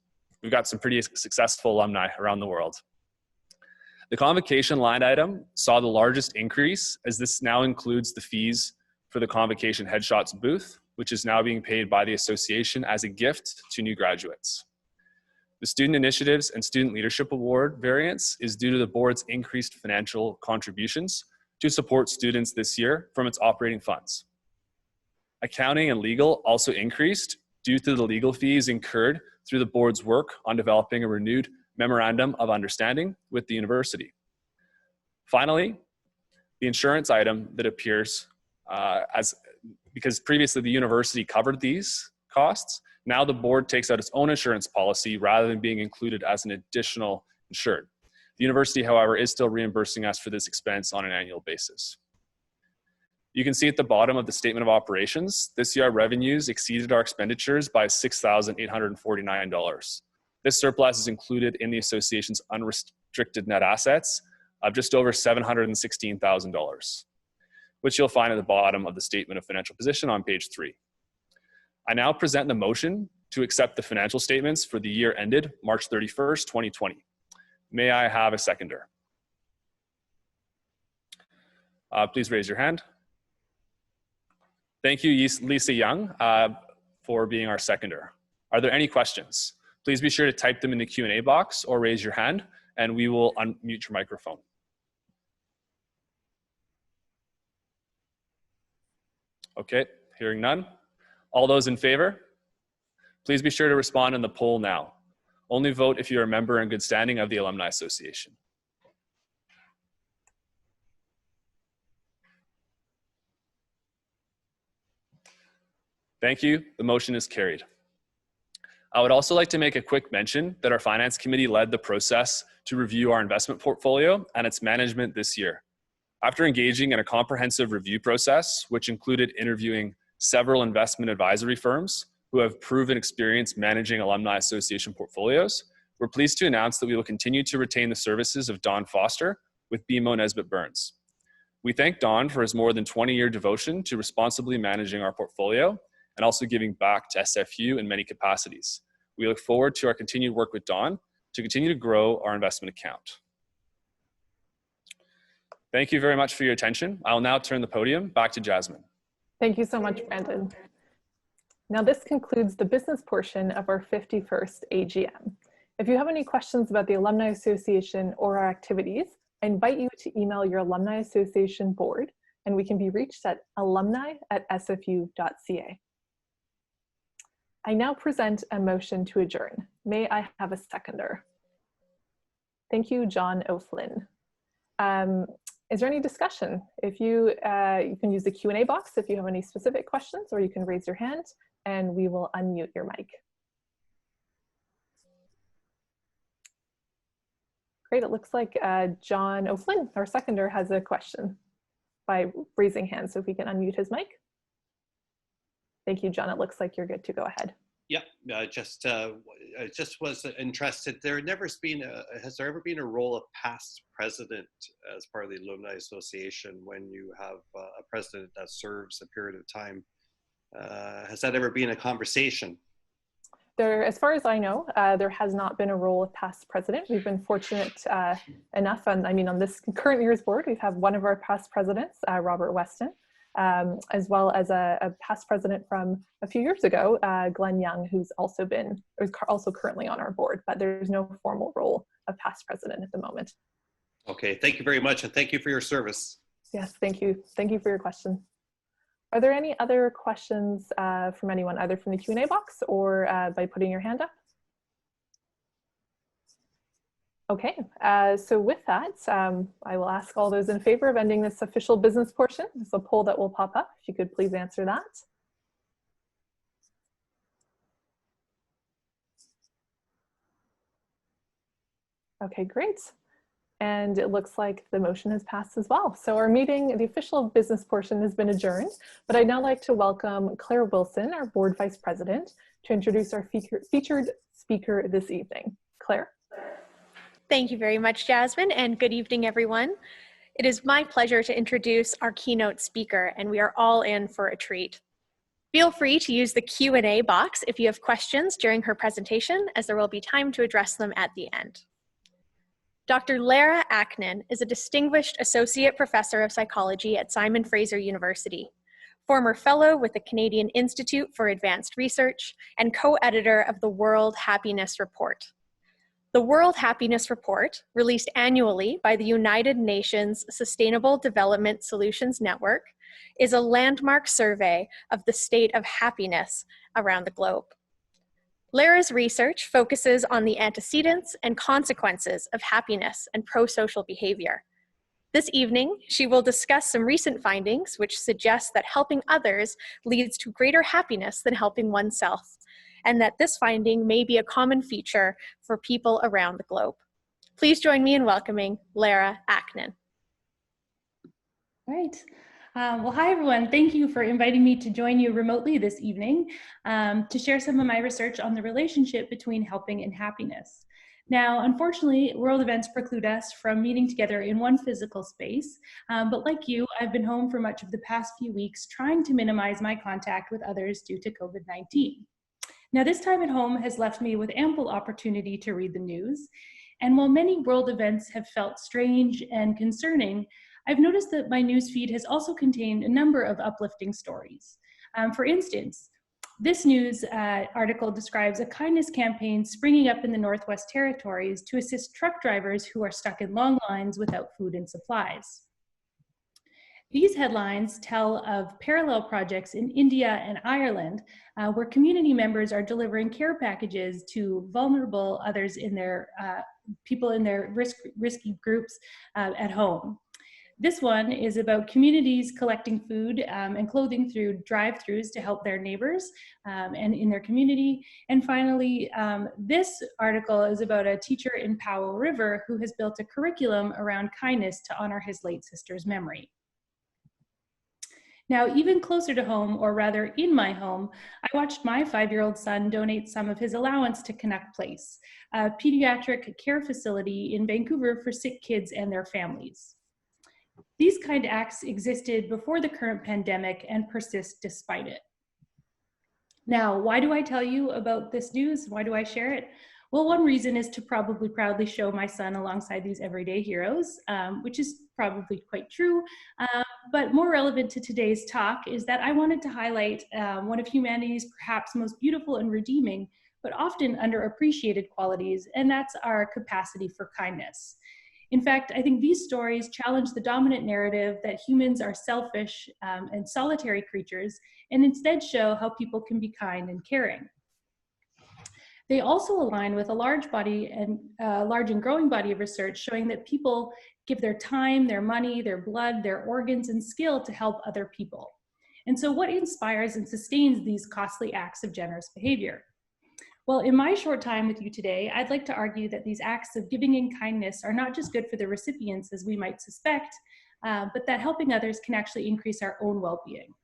We've got some pretty successful alumni around the world. The convocation line item saw the largest increase as this now includes the fees for the convocation headshots booth, which is now being paid by the association as a gift to new graduates. The Student Initiatives and Student Leadership Award variance is due to the board's increased financial contributions to support students this year from its operating funds. Accounting and legal also increased due to the legal fees incurred through the board's work on developing a renewed memorandum of understanding with the university. Finally, the insurance item that appears because previously the university covered these costs, now the board takes out its own insurance policy rather than being included as an additional insured. The university, however, is still reimbursing us for this expense on an annual basis. You can see at the bottom of the Statement of Operations, this year our revenues exceeded our expenditures by $6,849. This surplus is included in the association's unrestricted net assets of just over $716,000, which you'll find at the bottom of the Statement of Financial Position on page 3. I now present the motion to accept the financial statements for the year ended March 31st, 2020. May I have a seconder? Please raise your hand. Thank you, Lisa Young, for being our seconder. Are there any questions? Please be sure to type them in the Q&A box or raise your hand, and we will unmute your microphone. Okay, hearing none. All those in favor? Please be sure to respond in the poll now. Only vote if you're a member in good standing of the Alumni Association. Thank you. The motion is carried. I would also like to make a quick mention that our Finance Committee led the process to review our investment portfolio and its management this year. After engaging in a comprehensive review process, which included interviewing several investment advisory firms who have proven experience managing Alumni Association portfolios, we're pleased to announce that we will continue to retain the services of Don Foster with BMO Nesbitt Burns. We thank Don for his more than 20-year devotion to responsibly managing our portfolio and also giving back to SFU in many capacities. We look forward to our continued work with Don to continue to grow our investment account. Thank you very much for your attention. I will now turn the podium back to Jasmine. Thank you so much, Brandon. Now this concludes the business portion of our 51st AGM. If you have any questions about the Alumni Association or our activities, I invite you to email your Alumni Association board, and we can be reached at alumni@sfu.ca. I now present a motion to adjourn. May I have a seconder? Thank you, John O'Flynn. Is there any discussion? If you can use the Q&A box if you have any specific questions, or you can raise your hand and we will unmute your mic. Great, it looks like John O'Flynn, our seconder, has a question by raising hands, so if we can unmute his mic. Thank you, John. It looks like you're good to go ahead. Yeah, I just was interested. Has there ever been a role of past president as part of the Alumni Association when you have a president that serves a period of time? Has that ever been a conversation? As far as I know, there has not been a role of past president. We've been fortunate enough, and I mean, on this current year's board, we've had one of our past presidents, Robert Weston, as well as a past president from a few years ago, Glenn Young, who's also currently on our board, but there's no formal role of past president at the moment. Okay, thank you very much, and thank you for your service. Yes, thank you. Thank you for your question. Are there any other questions from anyone, either from the Q&A box or by putting your hand up? Okay, so with that, I will ask all those in favor of ending this official business portion. There's a poll that will pop up. If you could please answer that. Okay, great. And it looks like the motion has passed as well. So our meeting, the official business portion, has been adjourned, but I'd now like to welcome Claire Wilson, our board vice president, to introduce our featured speaker this evening. Claire. Thank you very much, Jasmine, and good evening, everyone. It is my pleasure to introduce our keynote speaker, and we are all in for a treat. Feel free to use the Q&A box if you have questions during her presentation, as there will be time to address them at the end. Dr. Lara Acknan is a distinguished associate professor of psychology at Simon Fraser University, former fellow with the Canadian Institute for Advanced Research, and co-editor of the World Happiness Report. The World Happiness Report, released annually by the United Nations Sustainable Development Solutions Network, is a landmark survey of the state of happiness around the globe. Lara's research focuses on the antecedents and consequences of happiness and pro-social behavior. This evening, she will discuss some recent findings which suggest that helping others leads to greater happiness than helping oneself, and that this finding may be a common feature for people around the globe. Please join me in welcoming Lara Acknan. All right. Well, hi, everyone. Thank you for inviting me to join you remotely this evening to share some of my research on the relationship between helping and happiness. Now, unfortunately, world events preclude us from meeting together in one physical space, but like you, I've been home for much of the past few weeks trying to minimize my contact with others due to COVID-19. Now, this time at home has left me with ample opportunity to read the news, and while many world events have felt strange and concerning, I've noticed that my newsfeed has also contained a number of uplifting stories. For instance, this news article describes a kindness campaign springing up in the Northwest Territories to assist truck drivers who are stuck in long lines without food and supplies. These headlines tell of parallel projects in India and Ireland where community members are delivering care packages to vulnerable others in their people in their risky groups at home. This one is about communities collecting food and clothing through drive-thrus to help their neighbors and in their community. And finally, this article is about a teacher in Powell River who has built a curriculum around kindness to honor his late sister's memory. Now, even closer to home, or rather in my home, I watched my 5-year-old son donate some of his allowance to Canuck Place, a pediatric care facility in Vancouver for sick kids and their families. These kind acts existed before the current pandemic and persist despite it. Now, why do I tell you about this news? Why do I share it? Well, one reason is to probably proudly show my son alongside these everyday heroes, which is probably quite true. But more relevant to today's talk is that I wanted to highlight one of humanity's perhaps most beautiful and redeeming, but often underappreciated qualities, and that's our capacity for kindness. In fact, I think these stories challenge the dominant narrative that humans are selfish and solitary creatures, and instead show how people can be kind and caring. They also align with a large and growing body of research showing that people give their time, their money, their blood, their organs, and skill to help other people. And so what inspires and sustains these costly acts of generous behavior? Well, in my short time with you today, I'd like to argue that these acts of giving and kindness are not just good for the recipients, as we might suspect, but that helping others can actually increase our own well-being.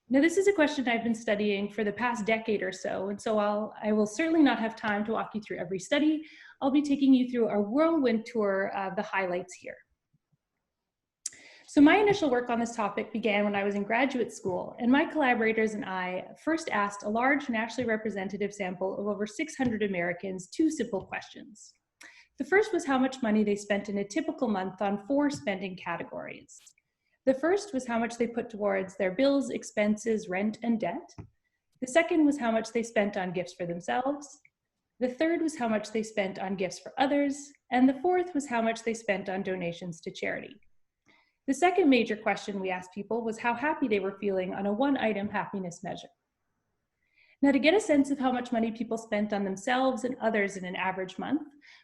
Now, this is a question I've been studying for the past decade or so, and so I will certainly not have time to walk you through every study. I'll be taking you through a whirlwind tour of the highlights here. So my initial work on this topic began when I was in graduate school, and my collaborators and I first asked a large nationally representative sample of over 600 Americans 2 simple questions. The first was how much money they spent in a typical month on 4 spending categories. The first was how much they put towards their bills, expenses, rent, and debt. The second was how much they spent on gifts for themselves. The third was how much they spent on gifts for others. And the fourth was how much they spent on donations to charity. The second major question we asked people was how happy they were feeling on a 1-item happiness measure. Now, to get a sense of how much money people spent on themselves and others in an average month,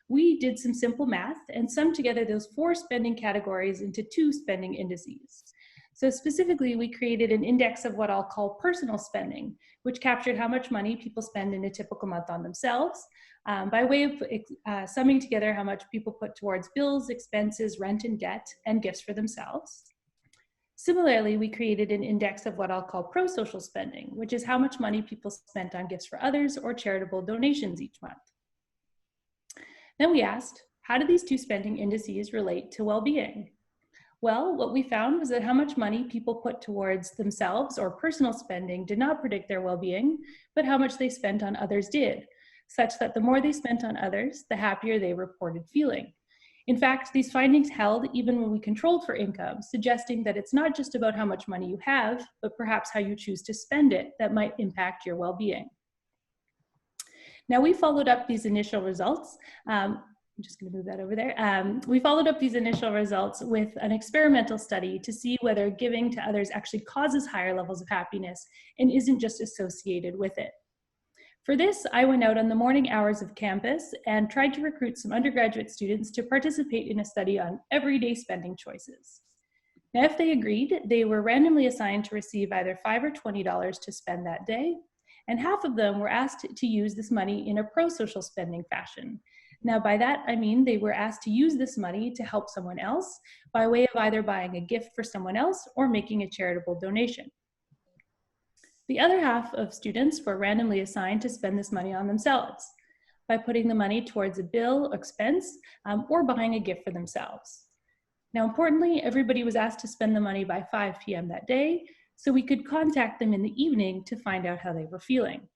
we did some simple math and summed together those 4 spending categories into 2 spending indices. So specifically, we created an index of what I'll call personal spending, which captured how much money people spend in a typical month on themselves, by way of summing together how much people put towards bills, expenses, rent and debt, and gifts for themselves. Similarly, we created an index of what I'll call pro-social spending, which is how much money people spent on gifts for others or charitable donations each month. Then we asked, how do these 2 spending indices relate to well-being? Well, what we found was that how much money people put towards themselves or personal spending did not predict their well-being, but how much they spent on others did, such that the more they spent on others, the happier they reported feeling. In fact, these findings held even when we controlled for income, suggesting that it's not just about how much money you have, but perhaps how you choose to spend it that might impact your well-being. Now, we followed up these initial results. I'm just going to move that over there. We followed up these initial results with an experimental study to see whether giving to others actually causes higher levels of happiness and isn't just associated with it. For this, I went out on the morning hours of campus and tried to recruit some undergraduate students to participate in a study on everyday spending choices. Now, if they agreed, they were randomly assigned to receive either $5 or $20 to spend that day, and half of them were asked to use this money in a pro-social spending fashion. Now, by that, I mean they were asked to use this money to help someone else by way of either buying a gift for someone else or making a charitable donation. The other half of students were randomly assigned to spend this money on themselves by putting the money towards a bill, expense, or buying a gift for themselves. Now, importantly, everybody was asked to spend the money by 5 p.m. that day, so we could contact them in the evening to find out how they were feeling.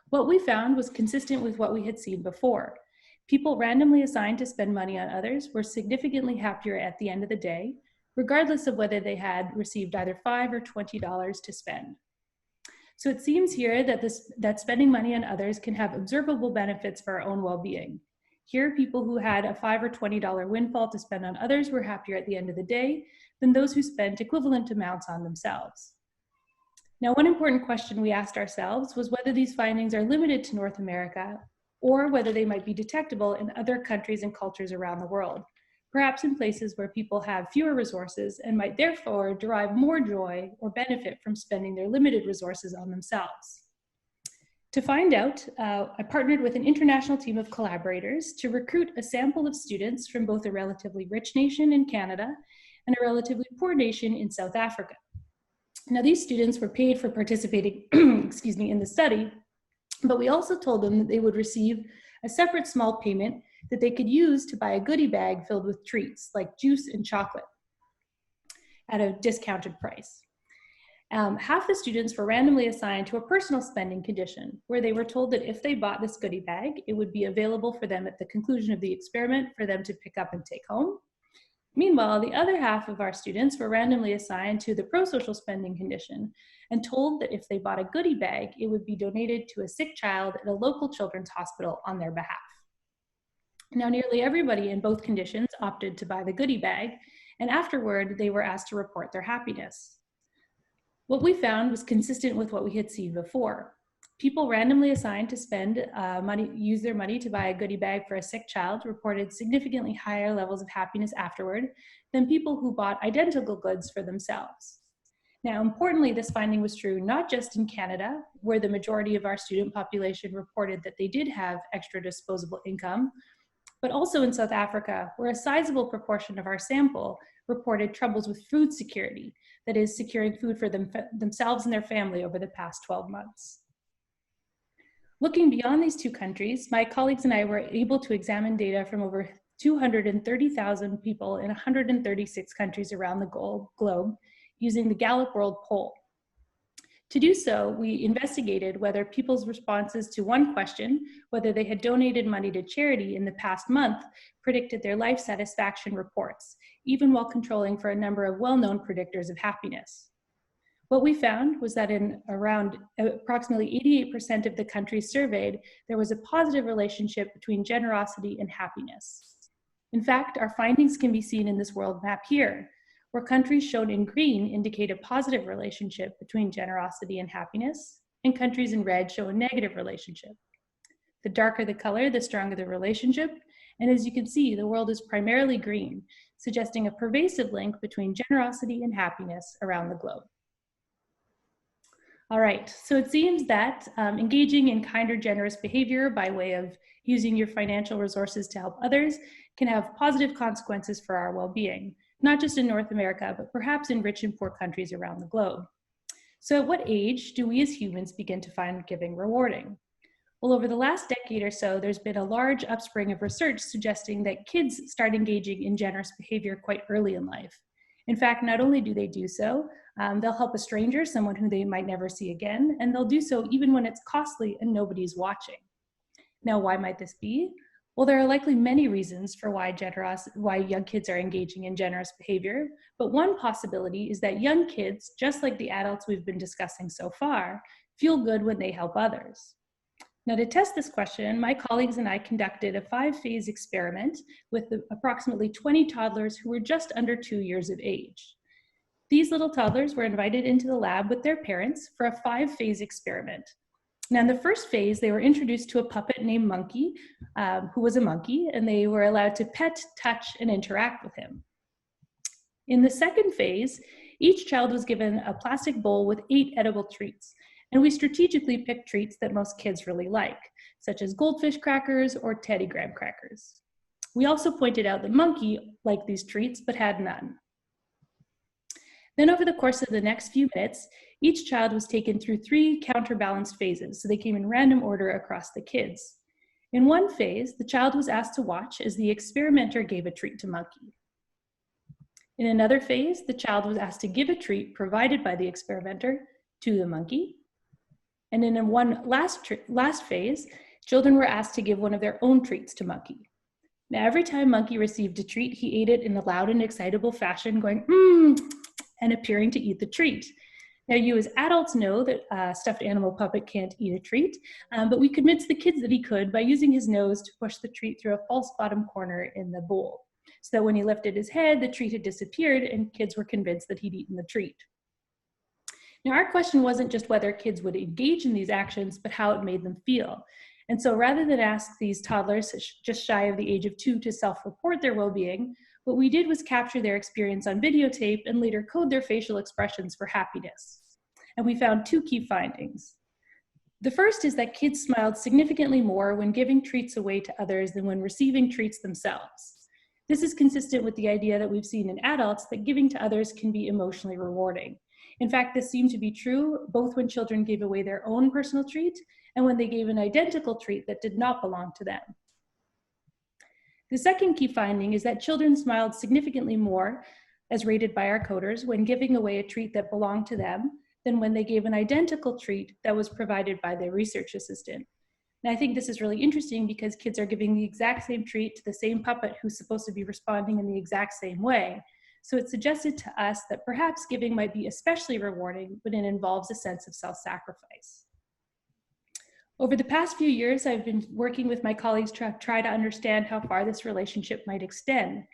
What we found was consistent with what we had seen before. People randomly assigned to spend money on others were significantly happier at the end of the day, regardless of whether they had received either $5 or $20 to spend. So it seems here that spending money on others can have observable benefits for our own well-being. Here, people who had a $5 or $20 windfall to spend on others were happier at the end of the day than those who spent equivalent amounts on themselves. Now, one important question we asked ourselves was whether these findings are limited to North America or whether they might be detectable in other countries and cultures around the world, perhaps in places where people have fewer resources and might therefore derive more joy or benefit from spending their limited resources on themselves. To find out, I partnered with an international team of collaborators to recruit a sample of students from both a relatively rich nation in Canada and a relatively poor nation in South Africa. Now, these students were paid for participating in the study, but we also told them that they would receive a separate small payment that they could use to buy a goodie bag filled with treats like juice and chocolate at a discounted price. Half the students were randomly assigned to a personal spending condition where they were told that if they bought this goodie bag, it would be available for them at the conclusion of the experiment for them to pick up and take home. Meanwhile, the other half of our students were randomly assigned to the pro-social spending condition and told that if they bought a goodie bag, it would be donated to a sick child at a local children's hospital on their behalf. Now, nearly everybody in both conditions opted to buy the goodie bag, and afterward, they were asked to report their happiness. What we found was consistent with what we had seen before. People randomly assigned to spend use their money to buy a goodie bag for a sick child reported significantly higher levels of happiness afterward than people who bought identical goods for themselves. Now, importantly, this finding was true not just in Canada, where the majority of our student population reported that they did have extra disposable income, but also in South Africa, where a sizable proportion of our sample reported troubles with food security, that is, securing food for themselves and their family over the past 12 months. Looking beyond these two countries, my colleagues and I were able to examine data from over 230,000 people in 136 countries around the globe using the Gallup World Poll. To do so, we investigated whether people's responses to one question, whether they had donated money to charity in the past month, predicted their life satisfaction reports, even while controlling for a number of well-known predictors of happiness. What we found was that in around approximately 88% of the countries surveyed, there was a positive relationship between generosity and happiness. In fact, our findings can be seen in this world map here, where countries shown in green indicate a positive relationship between generosity and happiness, and countries in red show a negative relationship. The darker the color, the stronger the relationship, and as you can see, the world is primarily green, suggesting a pervasive link between generosity and happiness around the globe. All right, so it seems that engaging in kinder, generous behavior by way of using your financial resources to help others can have positive consequences for our well-being, not just in North America, but perhaps in rich and poor countries around the globe. So at what age do we as humans begin to find giving rewarding? Well, over the last decade or so, there's been a large upspring of research suggesting that kids start engaging in generous behavior quite early in life. In fact, not only do they do so, they'll help a stranger, someone who they might never see again, and they'll do so even when it's costly and nobody's watching. Now, why might this be? Well, there are likely many reasons for why young kids are engaging in generous behavior, but one possibility is that young kids, just like the adults we've been discussing so far, feel good when they help others. Now, to test this question, my colleagues and I conducted a 5-phase experiment with approximately 20 toddlers who were just under 2 years of age. These little toddlers were invited into the lab with their parents for a 5-phase experiment. Now, in the first phase, they were introduced to a puppet named Monkey, who was a monkey, and they were allowed to pet, touch, and interact with him. In the second phase, each child was given a plastic bowl with 8 edible treats, and we strategically picked treats that most kids really like, such as goldfish crackers or Teddy Graham crackers. We also pointed out that Monkey liked these treats, but had none. Then over the course of the next few minutes, each child was taken through 3 counterbalanced phases, so they came in random order across the kids. In one phase, the child was asked to watch as the experimenter gave a treat to Monkey. In another phase, the child was asked to give a treat provided by the experimenter to the monkey. And in one last phase, children were asked to give one of their own treats to Monkey. Now, every time Monkey received a treat, he ate it in a loud and excitable fashion, going, and appearing to eat the treat. Now, you as adults know that a stuffed animal puppet can't eat a treat, but we convinced the kids that he could by using his nose to push the treat through a false bottom corner in the bowl, so that when he lifted his head, the treat had disappeared and kids were convinced that he'd eaten the treat. Now, our question wasn't just whether kids would engage in these actions, but how it made them feel. And so rather than ask these toddlers just shy of the age of 2 to self-report their well-being, what we did was capture their experience on videotape and later code their facial expressions for happiness. And we found 2 key findings. The first is that kids smiled significantly more when giving treats away to others than when receiving treats themselves. This is consistent with the idea that we've seen in adults that giving to others can be emotionally rewarding. In fact, this seemed to be true both when children gave away their own personal treat and when they gave an identical treat that did not belong to them. The second key finding is that children smiled significantly more, as rated by our coders, when giving away a treat that belonged to them than when they gave an identical treat that was provided by their research assistant. And I think this is really interesting because kids are giving the exact same treat to the same puppet who's supposed to be responding in the exact same way. So it suggested to us that perhaps giving might be especially rewarding when it involves a sense of self-sacrifice. Over the past few years, I've been working with my colleagues to try to understand how far this relationship might extend.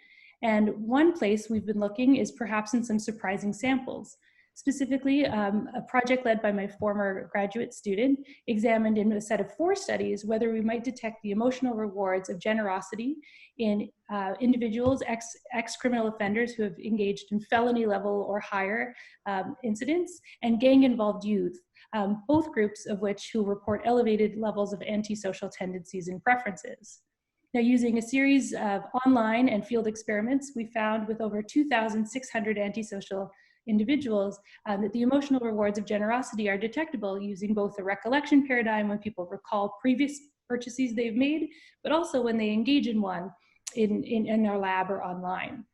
And one place we've been looking is perhaps in some surprising samples. Specifically, a project led by my former graduate student examined in a set of 4 studies whether we might detect the emotional rewards of generosity in individuals, ex-criminal offenders who have engaged in felony level or higher incidents, and gang-involved youth, both groups of which who report elevated levels of antisocial tendencies and preferences. Now, using a series of online and field experiments, we found with over 2,600 antisocial individuals that the emotional rewards of generosity are detectable using both the recollection paradigm when people recall previous purchases they've made, but also when they engage in one in our lab or online.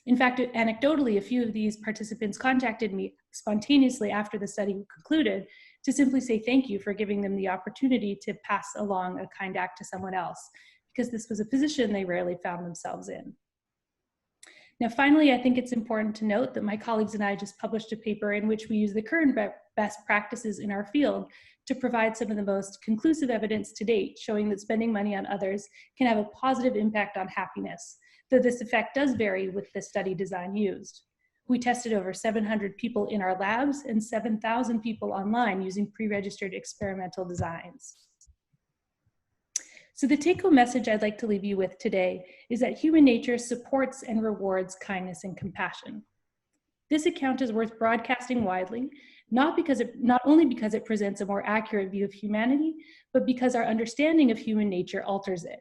In fact, anecdotally, a few of these participants contacted me spontaneously after the study concluded to simply say thank you for giving them the opportunity to pass along a kind act to someone else, because this was a position they rarely found themselves in. Now, finally, I think it's important to note that my colleagues and I just published a paper in which we use the current best practices in our field to provide some of the most conclusive evidence to date, showing that spending money on others can have a positive impact on happiness, though this effect does vary with the study design used. We tested over 700 people in our labs and 7,000 people online using pre-registered experimental designs. So the take-home message I'd like to leave you with today is that human nature supports and rewards kindness and compassion. This account is worth broadcasting widely, not only because it presents a more accurate view of humanity, but because our understanding of human nature alters it.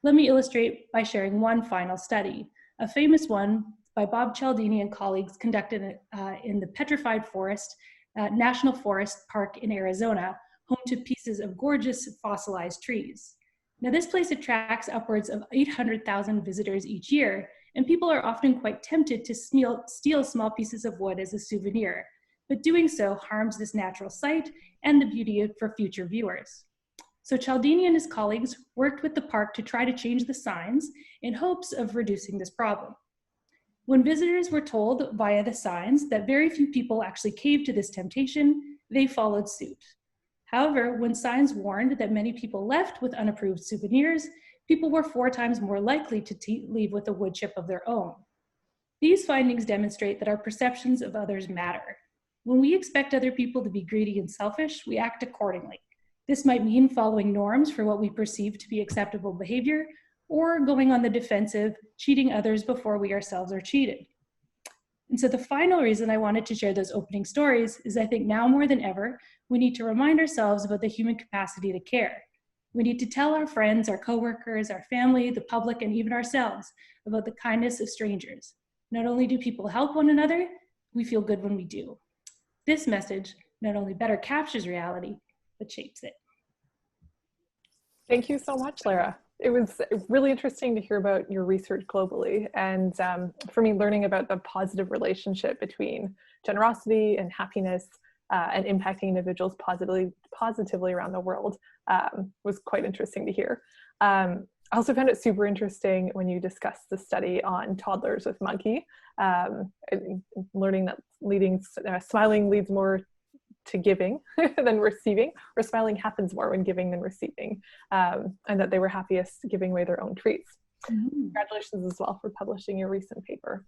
Let me illustrate by sharing one final study, a famous one by Bob Cialdini and colleagues conducted in the Petrified Forest National Forest Park in Arizona, home to pieces of gorgeous fossilized trees. Now, this place attracts upwards of 800,000 visitors each year, and people are often quite tempted to steal small pieces of wood as a souvenir, but doing so harms this natural site and the beauty for future viewers. So Cialdini and his colleagues worked with the park to try to change the signs in hopes of reducing this problem. When visitors were told via the signs that very few people actually caved to this temptation, they followed suit. However, when signs warned that many people left with unapproved souvenirs, people were 4 times more likely to leave with a wood chip of their own. These findings demonstrate that our perceptions of others matter. When we expect other people to be greedy and selfish, we act accordingly. This might mean following norms for what we perceive to be acceptable behavior, or going on the defensive, cheating others before we ourselves are cheated. And so the final reason I wanted to share those opening stories is I think now more than ever, we need to remind ourselves about the human capacity to care. We need to tell our friends, our coworkers, our family, the public, and even ourselves about the kindness of strangers. Not only do people help one another, we feel good when we do. This message not only better captures reality, but shapes it. Thank you so much, Lara. It was really interesting to hear about your research globally, and for me, learning about the positive relationship between generosity and happiness and impacting individuals positively around the world was quite interesting to hear. I also found it super interesting when you discussed the study on toddlers with monkey, learning that smiling leads more to giving than receiving, or smiling happens more when giving than receiving, and that they were happiest giving away their own treats. Mm-hmm. Congratulations as well for publishing your recent paper.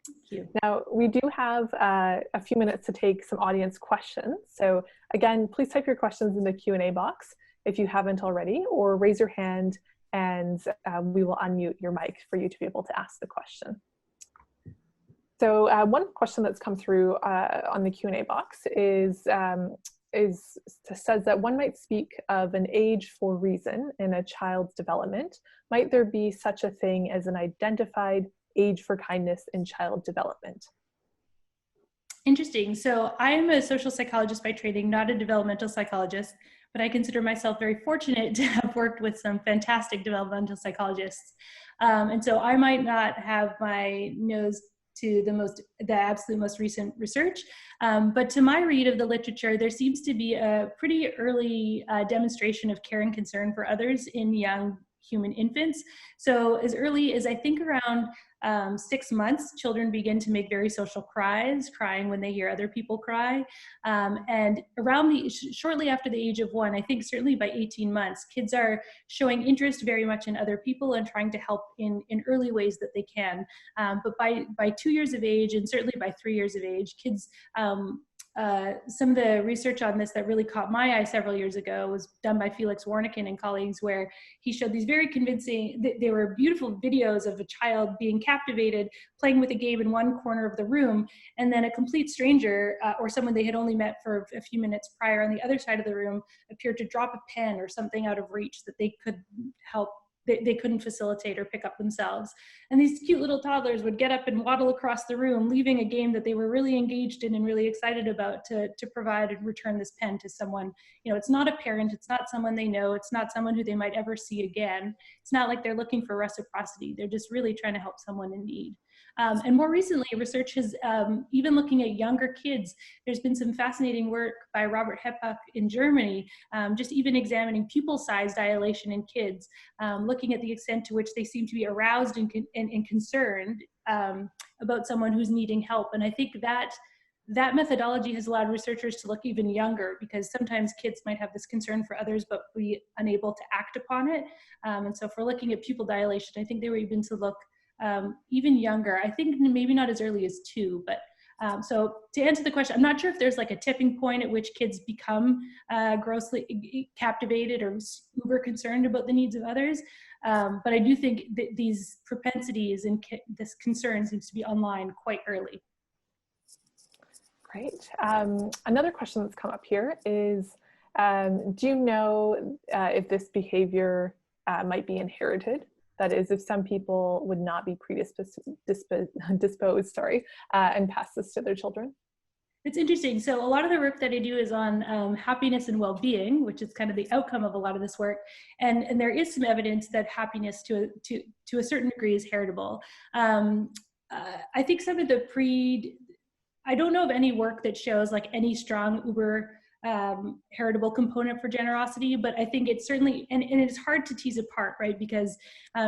Thank you. Now, we do have a few minutes to take some audience questions. So again, please type your questions in the Q&A box if you haven't already, or raise your hand and we will unmute your mic for you to be able to ask the question. So one question that's come through on the Q&A box says that one might speak of an age for reason in a child's development. Might there be such a thing as an identified age for kindness in child development? Interesting. So I'm a social psychologist by training, not a developmental psychologist, but I consider myself very fortunate to have worked with some fantastic developmental psychologists. And so I might not have my nose to the absolute most recent research. But to my read of the literature, there seems to be a pretty early demonstration of care and concern for others in young human infants. So as early as I think around 6 months, children begin to make very social cries, crying when they hear other people cry. And around shortly after the age of 1, I think certainly by 18 months, kids are showing interest very much in other people and trying to help in early ways that they can. But by 2 years of age, and certainly by 3 years of age, kids, some of the research on this that really caught my eye several years ago was done by Felix Warneken and colleagues, where he showed these very convincing, they were beautiful videos of a child being captivated, playing with a game in one corner of the room, and then a complete stranger or someone they had only met for a few minutes prior on the other side of the room appeared to drop a pen or something out of reach that they could help. They couldn't facilitate or pick up themselves. And these cute little toddlers would get up and waddle across the room, leaving a game that they were really engaged in and really excited about to provide and return this pen to someone. You know, it's not a parent, it's not someone they know, it's not someone who they might ever see again. It's not like they're looking for reciprocity. They're just really trying to help someone in need. And more recently, research has, even looking at younger kids, there's been some fascinating work by Robert Heppach in Germany, just even examining pupil size dilation in kids, looking at the extent to which they seem to be aroused and concerned about someone who's needing help. And I think that methodology has allowed researchers to look even younger, because sometimes kids might have this concern for others but be unable to act upon it. And so if we're looking at pupil dilation, I think they were even to look even younger. I think maybe not as early as 2, but so to answer the question, I'm not sure if there's like a tipping point at which kids become grossly captivated or uber concerned about the needs of others. But I do think that these propensities and this concern seems to be online quite early. Great. Another question that's come up here is, do you know if this behavior might be inherited? That is, if some people would not be predisposed, and pass this to their children? It's interesting. So a lot of the work that I do is on happiness and well-being, which is kind of the outcome of a lot of this work. And there is some evidence that happiness to a certain degree is heritable. I think some of I don't know of any work that shows like any strong uber heritable component for generosity, but I think it's certainly, and it's hard to tease apart, right? Because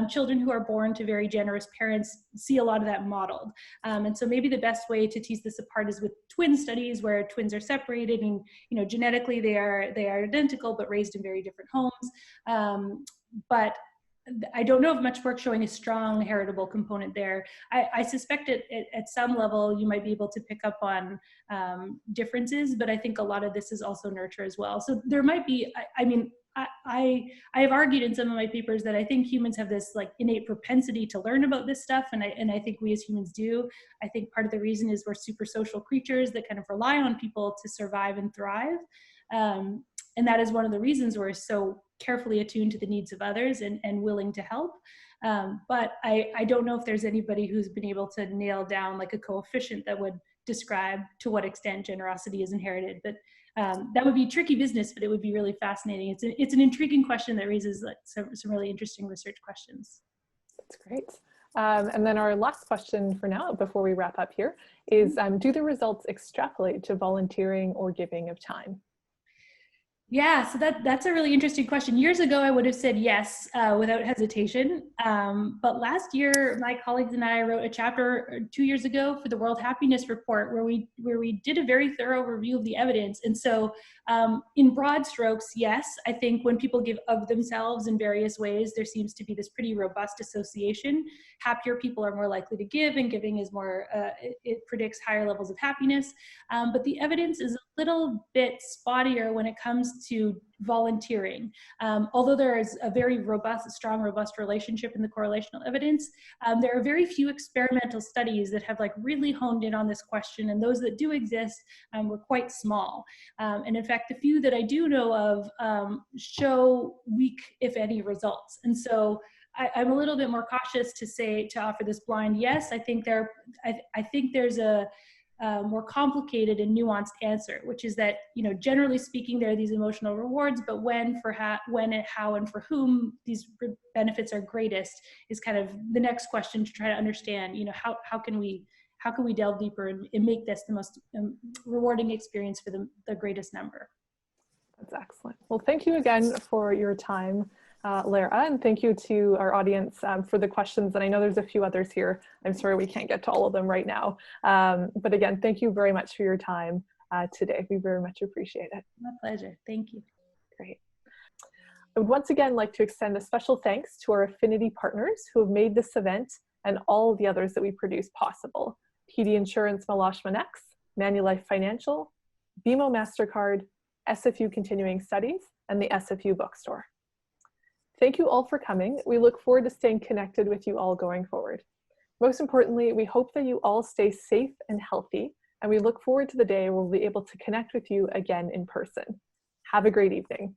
children who are born to very generous parents see a lot of that modeled. And so maybe the best way to tease this apart is with twin studies, where twins are separated and, you know, genetically they are identical, but raised in very different homes. But I don't know of much work showing a strong heritable component there. I suspect at some level you might be able to pick up on differences, but I think a lot of this is also nurture as well. So there might be, I have argued in some of my papers that I think humans have this like innate propensity to learn about this stuff, and I think we as humans do. I think part of the reason is we're super social creatures that kind of rely on people to survive and thrive. And that is one of the reasons we're so carefully attuned to the needs of others and willing to help. But I don't know if there's anybody who's been able to nail down like a coefficient that would describe to what extent generosity is inherited. But that would be tricky business, but it would be really fascinating. It's an intriguing question that raises like some really interesting research questions. That's great. And then our last question for now, before we wrap up here, is do the results extrapolate to volunteering or giving of time? Yeah, so that's a really interesting question. Years ago, I would have said yes without hesitation. But last year, my colleagues and I wrote a chapter 2 years ago for the World Happiness Report, where we did a very thorough review of the evidence. And so in broad strokes, yes, I think when people give of themselves in various ways, there seems to be this pretty robust association. Happier people are more likely to give, and giving is more, it predicts higher levels of happiness. But the evidence is a little bit spottier when it comes to volunteering. Although there is a very strong, robust relationship in the correlational evidence, there are very few experimental studies that have like really honed in on this question, and those that do exist were quite small. And in fact, the few that I do know of show weak, if any, results. And so I'm a little bit more cautious to offer this blind yes. I think there's a more complicated and nuanced answer, which is that, you know, generally speaking, there are these emotional rewards, but when, how, and for whom these benefits are greatest is kind of the next question to try to understand. You know, how can we delve deeper and make this the most rewarding experience for the greatest number. That's excellent. Well, thank you again for your time. Lara, and thank you to our audience for the questions. And I know there's a few others here. I'm sorry we can't get to all of them right now. But again, thank you very much for your time today. We very much appreciate it. My pleasure. Thank you. Great. I would once again like to extend a special thanks to our affinity partners who have made this event and all the others that we produce possible. TD Insurance Malashman X, Manulife Financial, BMO MasterCard, SFU Continuing Studies, and the SFU Bookstore. Thank you all for coming. We look forward to staying connected with you all going forward. Most importantly, we hope that you all stay safe and healthy, and we look forward to the day where we'll be able to connect with you again in person. Have a great evening.